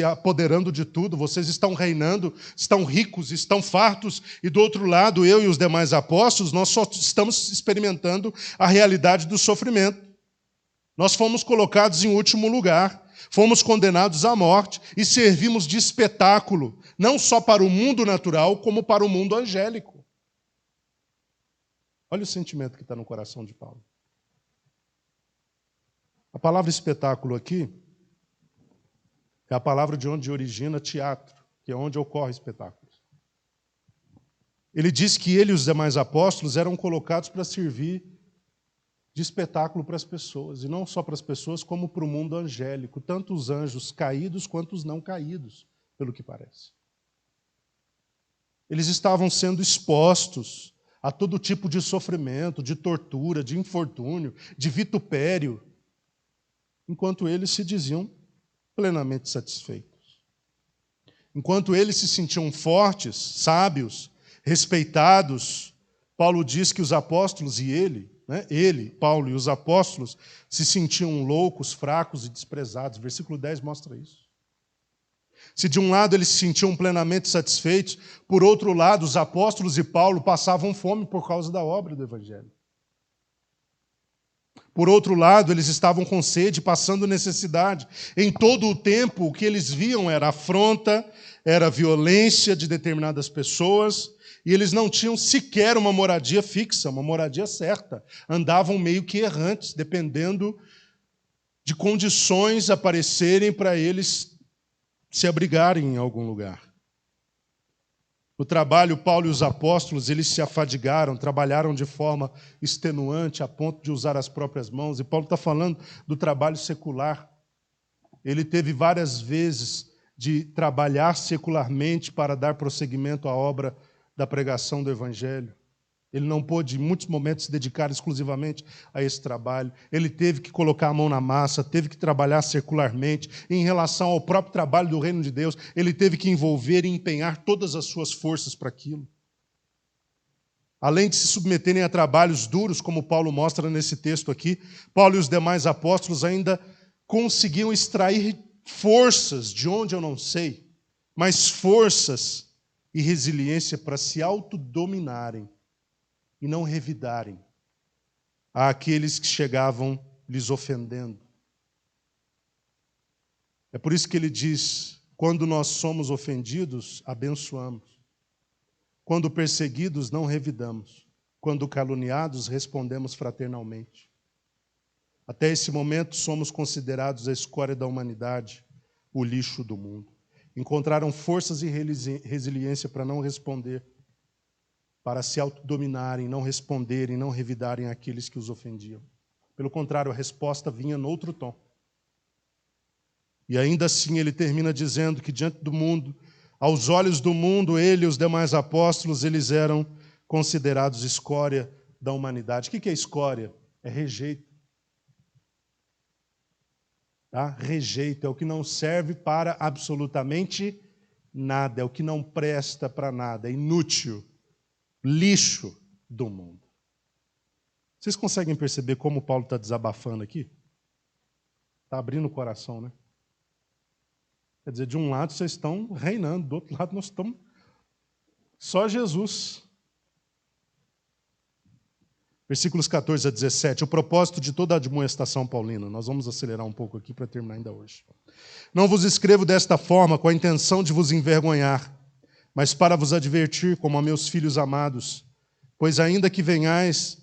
[SPEAKER 1] apoderando de tudo. Vocês estão reinando, estão ricos, estão fartos. E do outro lado, eu e os demais apóstolos, nós só estamos experimentando a realidade do sofrimento. Nós fomos colocados em último lugar, fomos condenados à morte e servimos de espetáculo, não só para o mundo natural, como para o mundo angélico. Olha o sentimento que está no coração de Paulo. A palavra espetáculo aqui é a palavra de onde origina teatro, que é onde ocorre espetáculos. Ele diz que ele e os demais apóstolos eram colocados para servir de espetáculo para as pessoas, e não só para as pessoas, como para o mundo angélico, tanto os anjos caídos quanto os não caídos, pelo que parece. Eles estavam sendo expostos a todo tipo de sofrimento, de tortura, de infortúnio, de vitupério, enquanto eles se diziam plenamente satisfeitos. Enquanto eles se sentiam fortes, sábios, respeitados, Paulo diz que os apóstolos e ele, Paulo e os apóstolos, se sentiam loucos, fracos e desprezados. Versículo 10 mostra isso. Se de um lado eles se sentiam plenamente satisfeitos, por outro lado, os apóstolos e Paulo passavam fome por causa da obra do Evangelho. Por outro lado, eles estavam com sede, passando necessidade. Em todo o tempo, o que eles viam era afronta, era violência de determinadas pessoas, e eles não tinham sequer uma moradia fixa, uma moradia certa. Andavam meio que errantes, dependendo de condições aparecerem para eles se abrigarem em algum lugar. No trabalho, Paulo e os apóstolos, eles se afadigaram, trabalharam de forma extenuante, a ponto de usar as próprias mãos. E Paulo está falando do trabalho secular. Ele teve várias vezes de trabalhar secularmente para dar prosseguimento à obra da pregação do Evangelho. Ele não pôde, em muitos momentos, se dedicar exclusivamente a esse trabalho. Ele teve que colocar a mão na massa, teve que trabalhar secularmente. Em relação ao próprio trabalho do reino de Deus, ele teve que envolver e empenhar todas as suas forças para aquilo. Além de se submeterem a trabalhos duros, como Paulo mostra nesse texto aqui, Paulo e os demais apóstolos ainda conseguiam extrair forças, de onde eu não sei, mas forças e resiliência para se autodominarem e não revidarem àqueles que chegavam lhes ofendendo. É por isso que ele diz, quando nós somos ofendidos, abençoamos. Quando perseguidos, não revidamos. Quando caluniados, respondemos fraternalmente. Até esse momento, somos considerados a escória da humanidade, o lixo do mundo. Encontraram forças e resiliência para não responder, para se autodominarem, não responderem, não revidarem àqueles que os ofendiam. Pelo contrário, a resposta vinha no outro tom. E ainda assim ele termina dizendo que diante do mundo, aos olhos do mundo, ele e os demais apóstolos, eles eram considerados escória da humanidade. O que é escória? É rejeito. Tá? Rejeito é o que não serve para absolutamente nada, é o que não presta para nada, é inútil. Lixo do mundo. Vocês conseguem perceber como Paulo está desabafando aqui? Está abrindo o coração, né? Quer dizer, de um lado vocês estão reinando, do outro lado nós estamos só Jesus. Versículos 14 a 17, o propósito de toda a admoestação paulina. Nós vamos acelerar um pouco aqui para terminar ainda hoje. Não vos escrevo desta forma com a intenção de vos envergonhar, mas para vos advertir como a meus filhos amados, pois ainda que venhais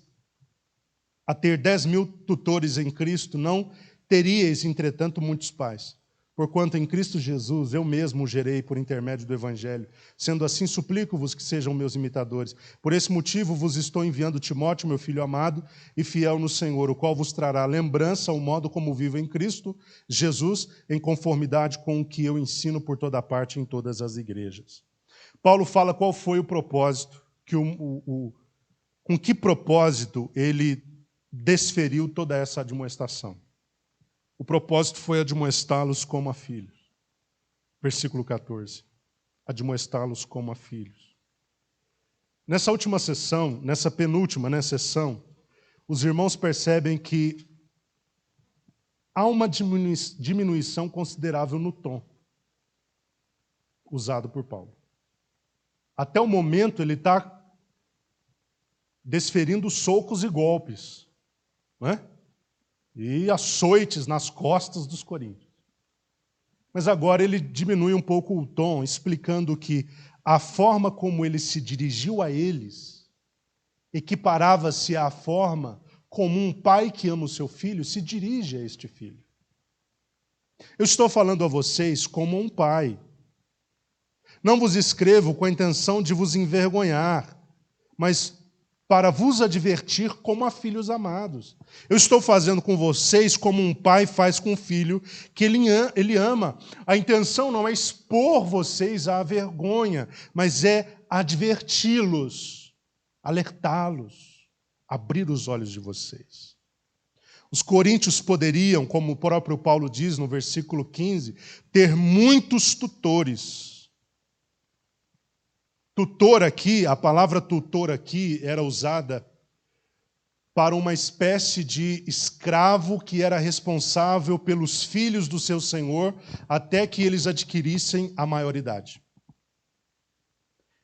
[SPEAKER 1] a ter 10.000 tutores em Cristo, não teríeis, entretanto, muitos pais. Porquanto em Cristo Jesus eu mesmo o gerei por intermédio do Evangelho. Sendo assim, suplico-vos que sejam meus imitadores. Por esse motivo vos estou enviando Timóteo, meu filho amado e fiel no Senhor, o qual vos trará lembrança ao modo como vivo em Cristo Jesus, em conformidade com o que eu ensino por toda parte em todas as igrejas. Paulo fala qual foi o propósito, com que propósito ele desferiu toda essa admoestação. O propósito foi admoestá-los como a filhos. Versículo 14. Admoestá-los como a filhos. Nessa última sessão, nessa penúltima sessão, os irmãos percebem que há uma diminuição considerável no tom usado por Paulo. Até o momento ele está desferindo socos e golpes, não é? E açoites nas costas dos coríntios. Mas agora ele diminui um pouco o tom, explicando que a forma como ele se dirigiu a eles equiparava-se à forma como um pai que ama o seu filho se dirige a este filho. Eu estou falando a vocês como um pai. Não vos escrevo com a intenção de vos envergonhar, mas para vos advertir como a filhos amados. Eu estou fazendo com vocês como um pai faz com um filho que ele ama. A intenção não é expor vocês à vergonha, mas é adverti-los, alertá-los, abrir os olhos de vocês. Os coríntios poderiam, como o próprio Paulo diz no versículo 15, ter muitos tutores. Tutor aqui, a palavra tutor aqui era usada para uma espécie de escravo que era responsável pelos filhos do seu senhor até que eles adquirissem a maioridade.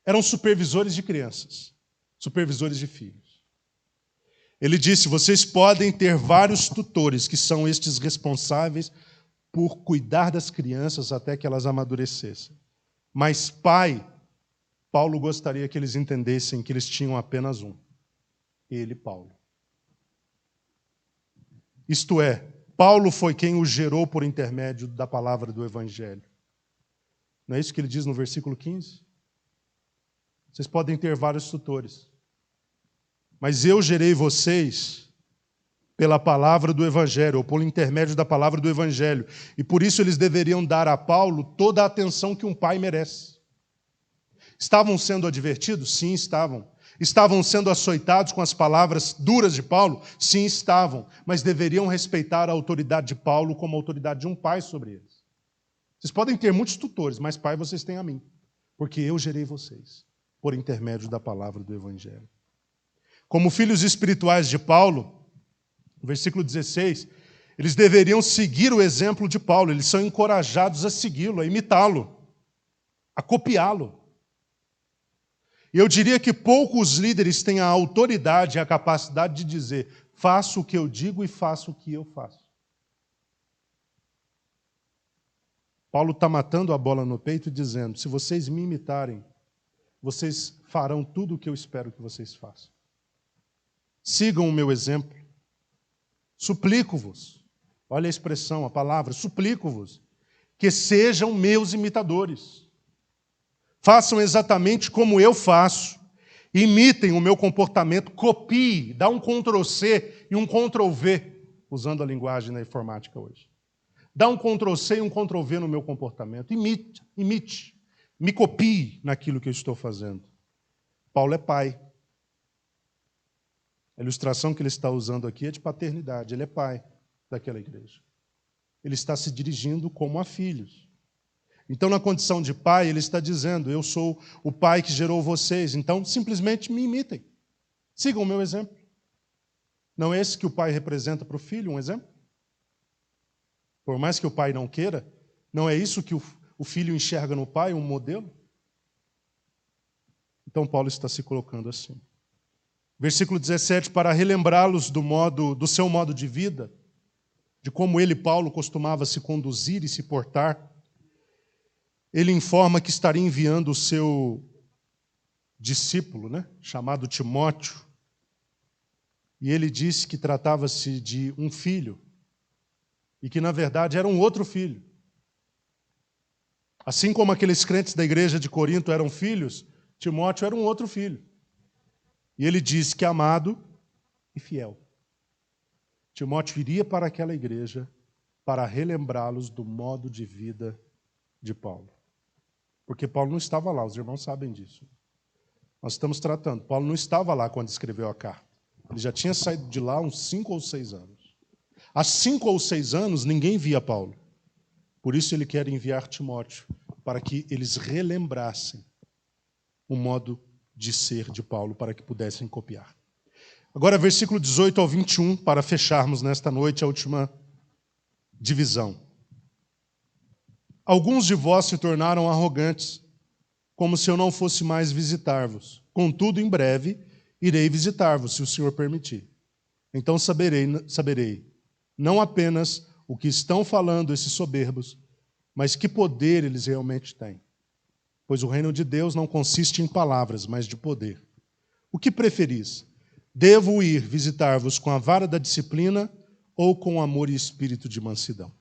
[SPEAKER 1] Eram supervisores de crianças, supervisores de filhos. Ele disse: vocês podem ter vários tutores, que são estes responsáveis por cuidar das crianças até que elas amadurecessem. Mas pai, Paulo gostaria que eles entendessem que eles tinham apenas um. Ele, Paulo. Isto é, Paulo foi quem o gerou por intermédio da palavra do Evangelho. Não é isso que ele diz no versículo 15? Vocês podem ter vários tutores, mas eu gerei vocês pela palavra do Evangelho, ou por intermédio da palavra do Evangelho. E por isso eles deveriam dar a Paulo toda a atenção que um pai merece. Estavam sendo advertidos? Sim, estavam. Estavam sendo açoitados com as palavras duras de Paulo? Sim, estavam. Mas deveriam respeitar a autoridade de Paulo como a autoridade de um pai sobre eles. Vocês podem ter muitos tutores, mas pai vocês têm a mim, porque eu gerei vocês por intermédio da palavra do Evangelho. Como filhos espirituais de Paulo, no versículo 16, eles deveriam seguir o exemplo de Paulo, eles são encorajados a segui-lo, a imitá-lo, a copiá-lo. E eu diria que poucos líderes têm a autoridade e a capacidade de dizer: faço o que eu digo e faço o que eu faço. Paulo está matando a bola no peito e dizendo: se vocês me imitarem, vocês farão tudo o que eu espero que vocês façam. Sigam o meu exemplo. Suplico-vos, olha a expressão, a palavra, suplico-vos, que sejam meus imitadores. Façam exatamente como eu faço. Imitem o meu comportamento, copiem, dá um Ctrl+C e um Ctrl+V, usando a linguagem da informática hoje. Dá um Ctrl+C e um Ctrl+V no meu comportamento. Imite, me copie naquilo que eu estou fazendo. Paulo é pai. A ilustração que ele está usando aqui é de paternidade. Ele é pai daquela igreja. Ele está se dirigindo como a filhos. Então, na condição de pai, ele está dizendo: eu sou o pai que gerou vocês, então simplesmente me imitem. Sigam o meu exemplo. Não é esse que o pai representa para o filho, um exemplo? Por mais que o pai não queira, não é isso que o filho enxerga no pai, um modelo? Então, Paulo está se colocando assim. Versículo 17, para relembrá-los do seu modo de vida, de como ele, Paulo, costumava se conduzir e se portar, ele informa que estaria enviando o seu discípulo, chamado Timóteo, e ele disse que tratava-se de um filho, e que, na verdade, era um outro filho. Assim como aqueles crentes da igreja de Corinto eram filhos, Timóteo era um outro filho. E ele diz que amado e fiel. Timóteo iria para aquela igreja para relembrá-los do modo de vida de Paulo. Porque Paulo não estava lá, os irmãos sabem disso. Nós estamos tratando. Paulo não estava lá quando escreveu a carta. Ele já tinha saído de lá uns 5 ou 6 anos. Há 5 ou 6 anos ninguém via Paulo. Por isso ele quer enviar Timóteo, para que eles relembrassem o modo de ser de Paulo, para que pudessem copiar. Agora, versículo 18 ao 21, para fecharmos nesta noite a última divisão. Alguns de vós se tornaram arrogantes, como se eu não fosse mais visitar-vos. Contudo, em breve, irei visitar-vos, se o Senhor permitir. Então saberei não apenas o que estão falando esses soberbos, mas que poder eles realmente têm. Pois o reino de Deus não consiste em palavras, mas de poder. O que preferis? Devo ir visitar-vos com a vara da disciplina ou com amor e espírito de mansidão?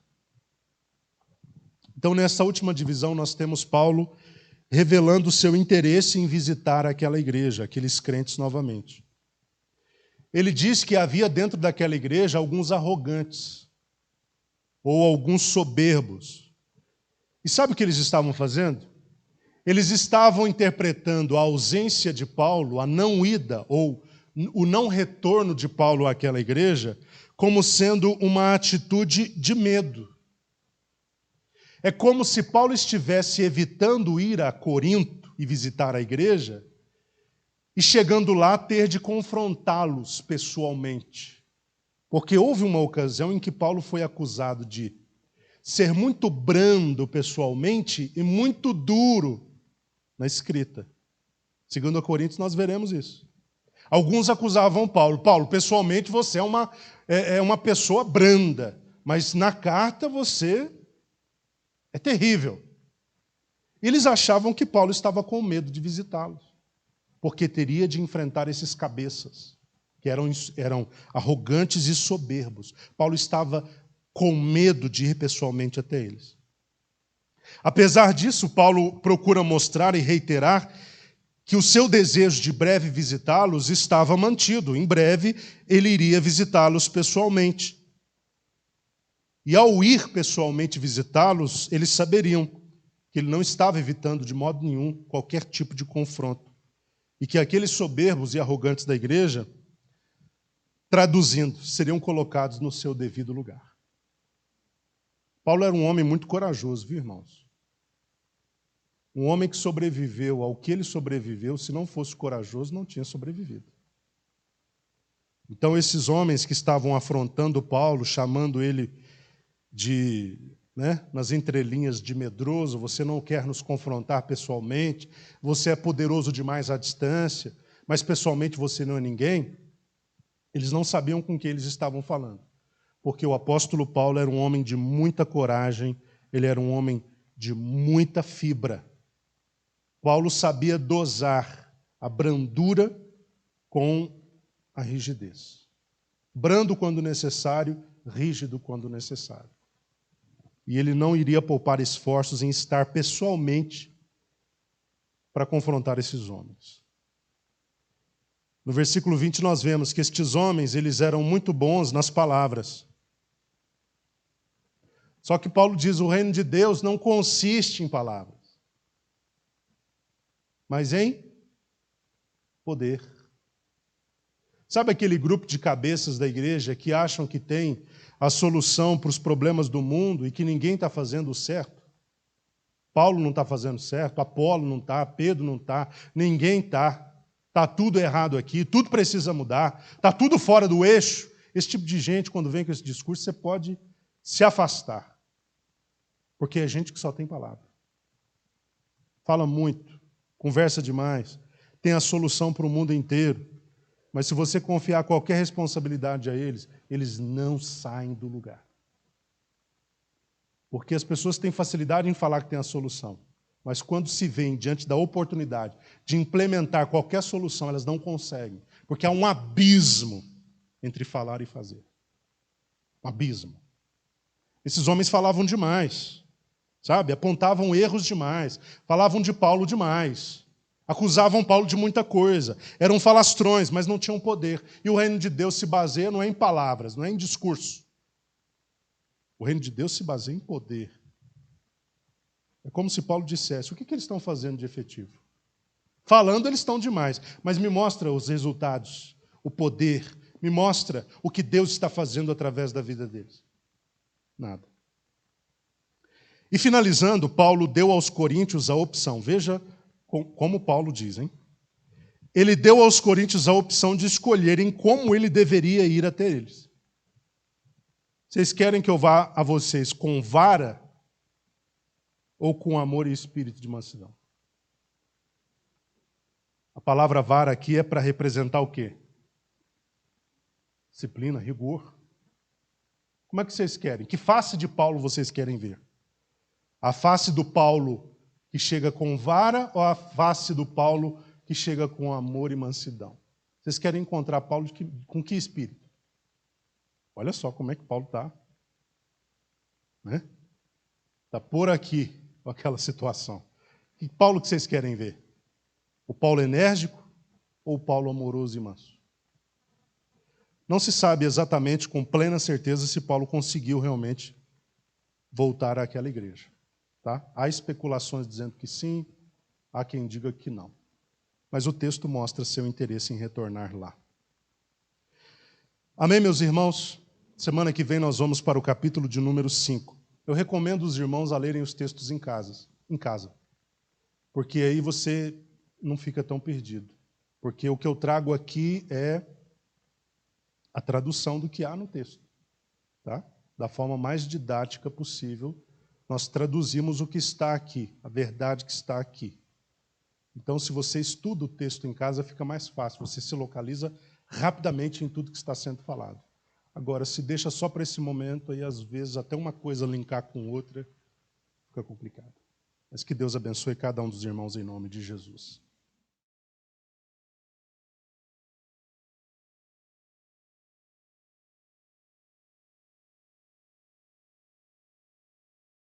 [SPEAKER 1] Então, nessa última divisão, nós temos Paulo revelando o seu interesse em visitar aquela igreja, aqueles crentes novamente. Ele diz que havia dentro daquela igreja alguns arrogantes ou alguns soberbos. E sabe o que eles estavam fazendo? Eles estavam interpretando a ausência de Paulo, a não ida ou o não retorno de Paulo àquela igreja, como sendo uma atitude de medo. É como se Paulo estivesse evitando ir a Corinto e visitar a igreja, e chegando lá ter de confrontá-los pessoalmente. Porque houve uma ocasião em que Paulo foi acusado de ser muito brando pessoalmente e muito duro na escrita. Segundo a Coríntios, nós veremos isso. Alguns acusavam Paulo. Paulo, pessoalmente você é uma pessoa branda, mas na carta você é terrível. Eles achavam que Paulo estava com medo de visitá-los, porque teria de enfrentar esses cabeças, que eram arrogantes e soberbos. Paulo estava com medo de ir pessoalmente até eles. Apesar disso, Paulo procura mostrar e reiterar que o seu desejo de breve visitá-los estava mantido. Em breve, ele iria visitá-los pessoalmente. E ao ir pessoalmente visitá-los, eles saberiam que ele não estava evitando de modo nenhum qualquer tipo de confronto. E que aqueles soberbos e arrogantes da igreja, traduzindo, seriam colocados no seu devido lugar. Paulo era um homem muito corajoso, viu, irmãos? Um homem que sobreviveu ao que ele sobreviveu, se não fosse corajoso, não tinha sobrevivido. Então, esses homens que estavam afrontando Paulo, chamando ele de, nas entrelinhas de medroso, você não quer nos confrontar pessoalmente, você é poderoso demais à distância, mas pessoalmente você não é ninguém, eles não sabiam com quem eles estavam falando. Porque o apóstolo Paulo era um homem de muita coragem, ele era um homem de muita fibra. Paulo sabia dosar a brandura com a rigidez. Brando quando necessário, rígido quando necessário. E ele não iria poupar esforços em estar pessoalmente para confrontar esses homens. No versículo 20 nós vemos que estes homens, eles eram muito bons nas palavras. Só que Paulo diz, o reino de Deus não consiste em palavras, mas em poder. Sabe aquele grupo de cabeças da igreja que acham que tem a solução para os problemas do mundo e que ninguém está fazendo o certo? Paulo não está fazendo certo, Apolo não está, Pedro não está, ninguém está. Está tudo errado aqui, tudo precisa mudar, está tudo fora do eixo. Esse tipo de gente, quando vem com esse discurso, você pode se afastar. Porque é gente que só tem palavra. Fala muito, conversa demais, tem a solução para o mundo inteiro. Mas se você confiar qualquer responsabilidade a eles, eles não saem do lugar. Porque as pessoas têm facilidade em falar que tem a solução. Mas quando se veem diante da oportunidade de implementar qualquer solução, elas não conseguem. Porque há um abismo entre falar e fazer. Um abismo. Esses homens falavam demais, sabe? Apontavam erros demais, falavam de Paulo demais. Acusavam Paulo de muita coisa. Eram falastrões, mas não tinham poder. E o reino de Deus se baseia não é em palavras, não é em discurso. O reino de Deus se baseia em poder. É como se Paulo dissesse, o que eles estão fazendo de efetivo? Falando, eles estão demais, mas me mostra os resultados, o poder, me mostra o que Deus está fazendo através da vida deles. Nada. E finalizando, Paulo deu aos coríntios a opção, veja como Paulo diz, hein? Ele deu aos coríntios a opção de escolherem como ele deveria ir até eles. Vocês querem que eu vá a vocês com vara ou com amor e espírito de mansidão? A palavra vara aqui é para representar o quê? Disciplina, rigor. Como é que vocês querem? Que face de Paulo vocês querem ver? A face do Paulo que chega com vara ou a face do Paulo que chega com amor e mansidão? Vocês querem encontrar Paulo com que espírito? Olha só como é que Paulo está. Né? Está por aqui, com aquela situação. Que Paulo que vocês querem ver? O Paulo enérgico ou o Paulo amoroso e manso? Não se sabe exatamente com plena certeza se Paulo conseguiu realmente voltar àquela igreja. Tá? Há especulações dizendo que sim, há quem diga que não. Mas o texto mostra seu interesse em retornar lá. Amém, meus irmãos? Semana que vem nós vamos para o capítulo de número 5. Eu recomendo os irmãos a lerem os textos em casa. Porque aí você não fica tão perdido. Porque o que eu trago aqui é a tradução do que há no texto. Tá? Da forma mais didática possível, nós traduzimos o que está aqui, a verdade que está aqui. Então, se você estuda o texto em casa, fica mais fácil, você se localiza rapidamente em tudo que está sendo falado. Agora, se deixa só para esse momento, aí às vezes até uma coisa linkar com outra, fica complicado. Mas que Deus abençoe cada um dos irmãos em nome de Jesus.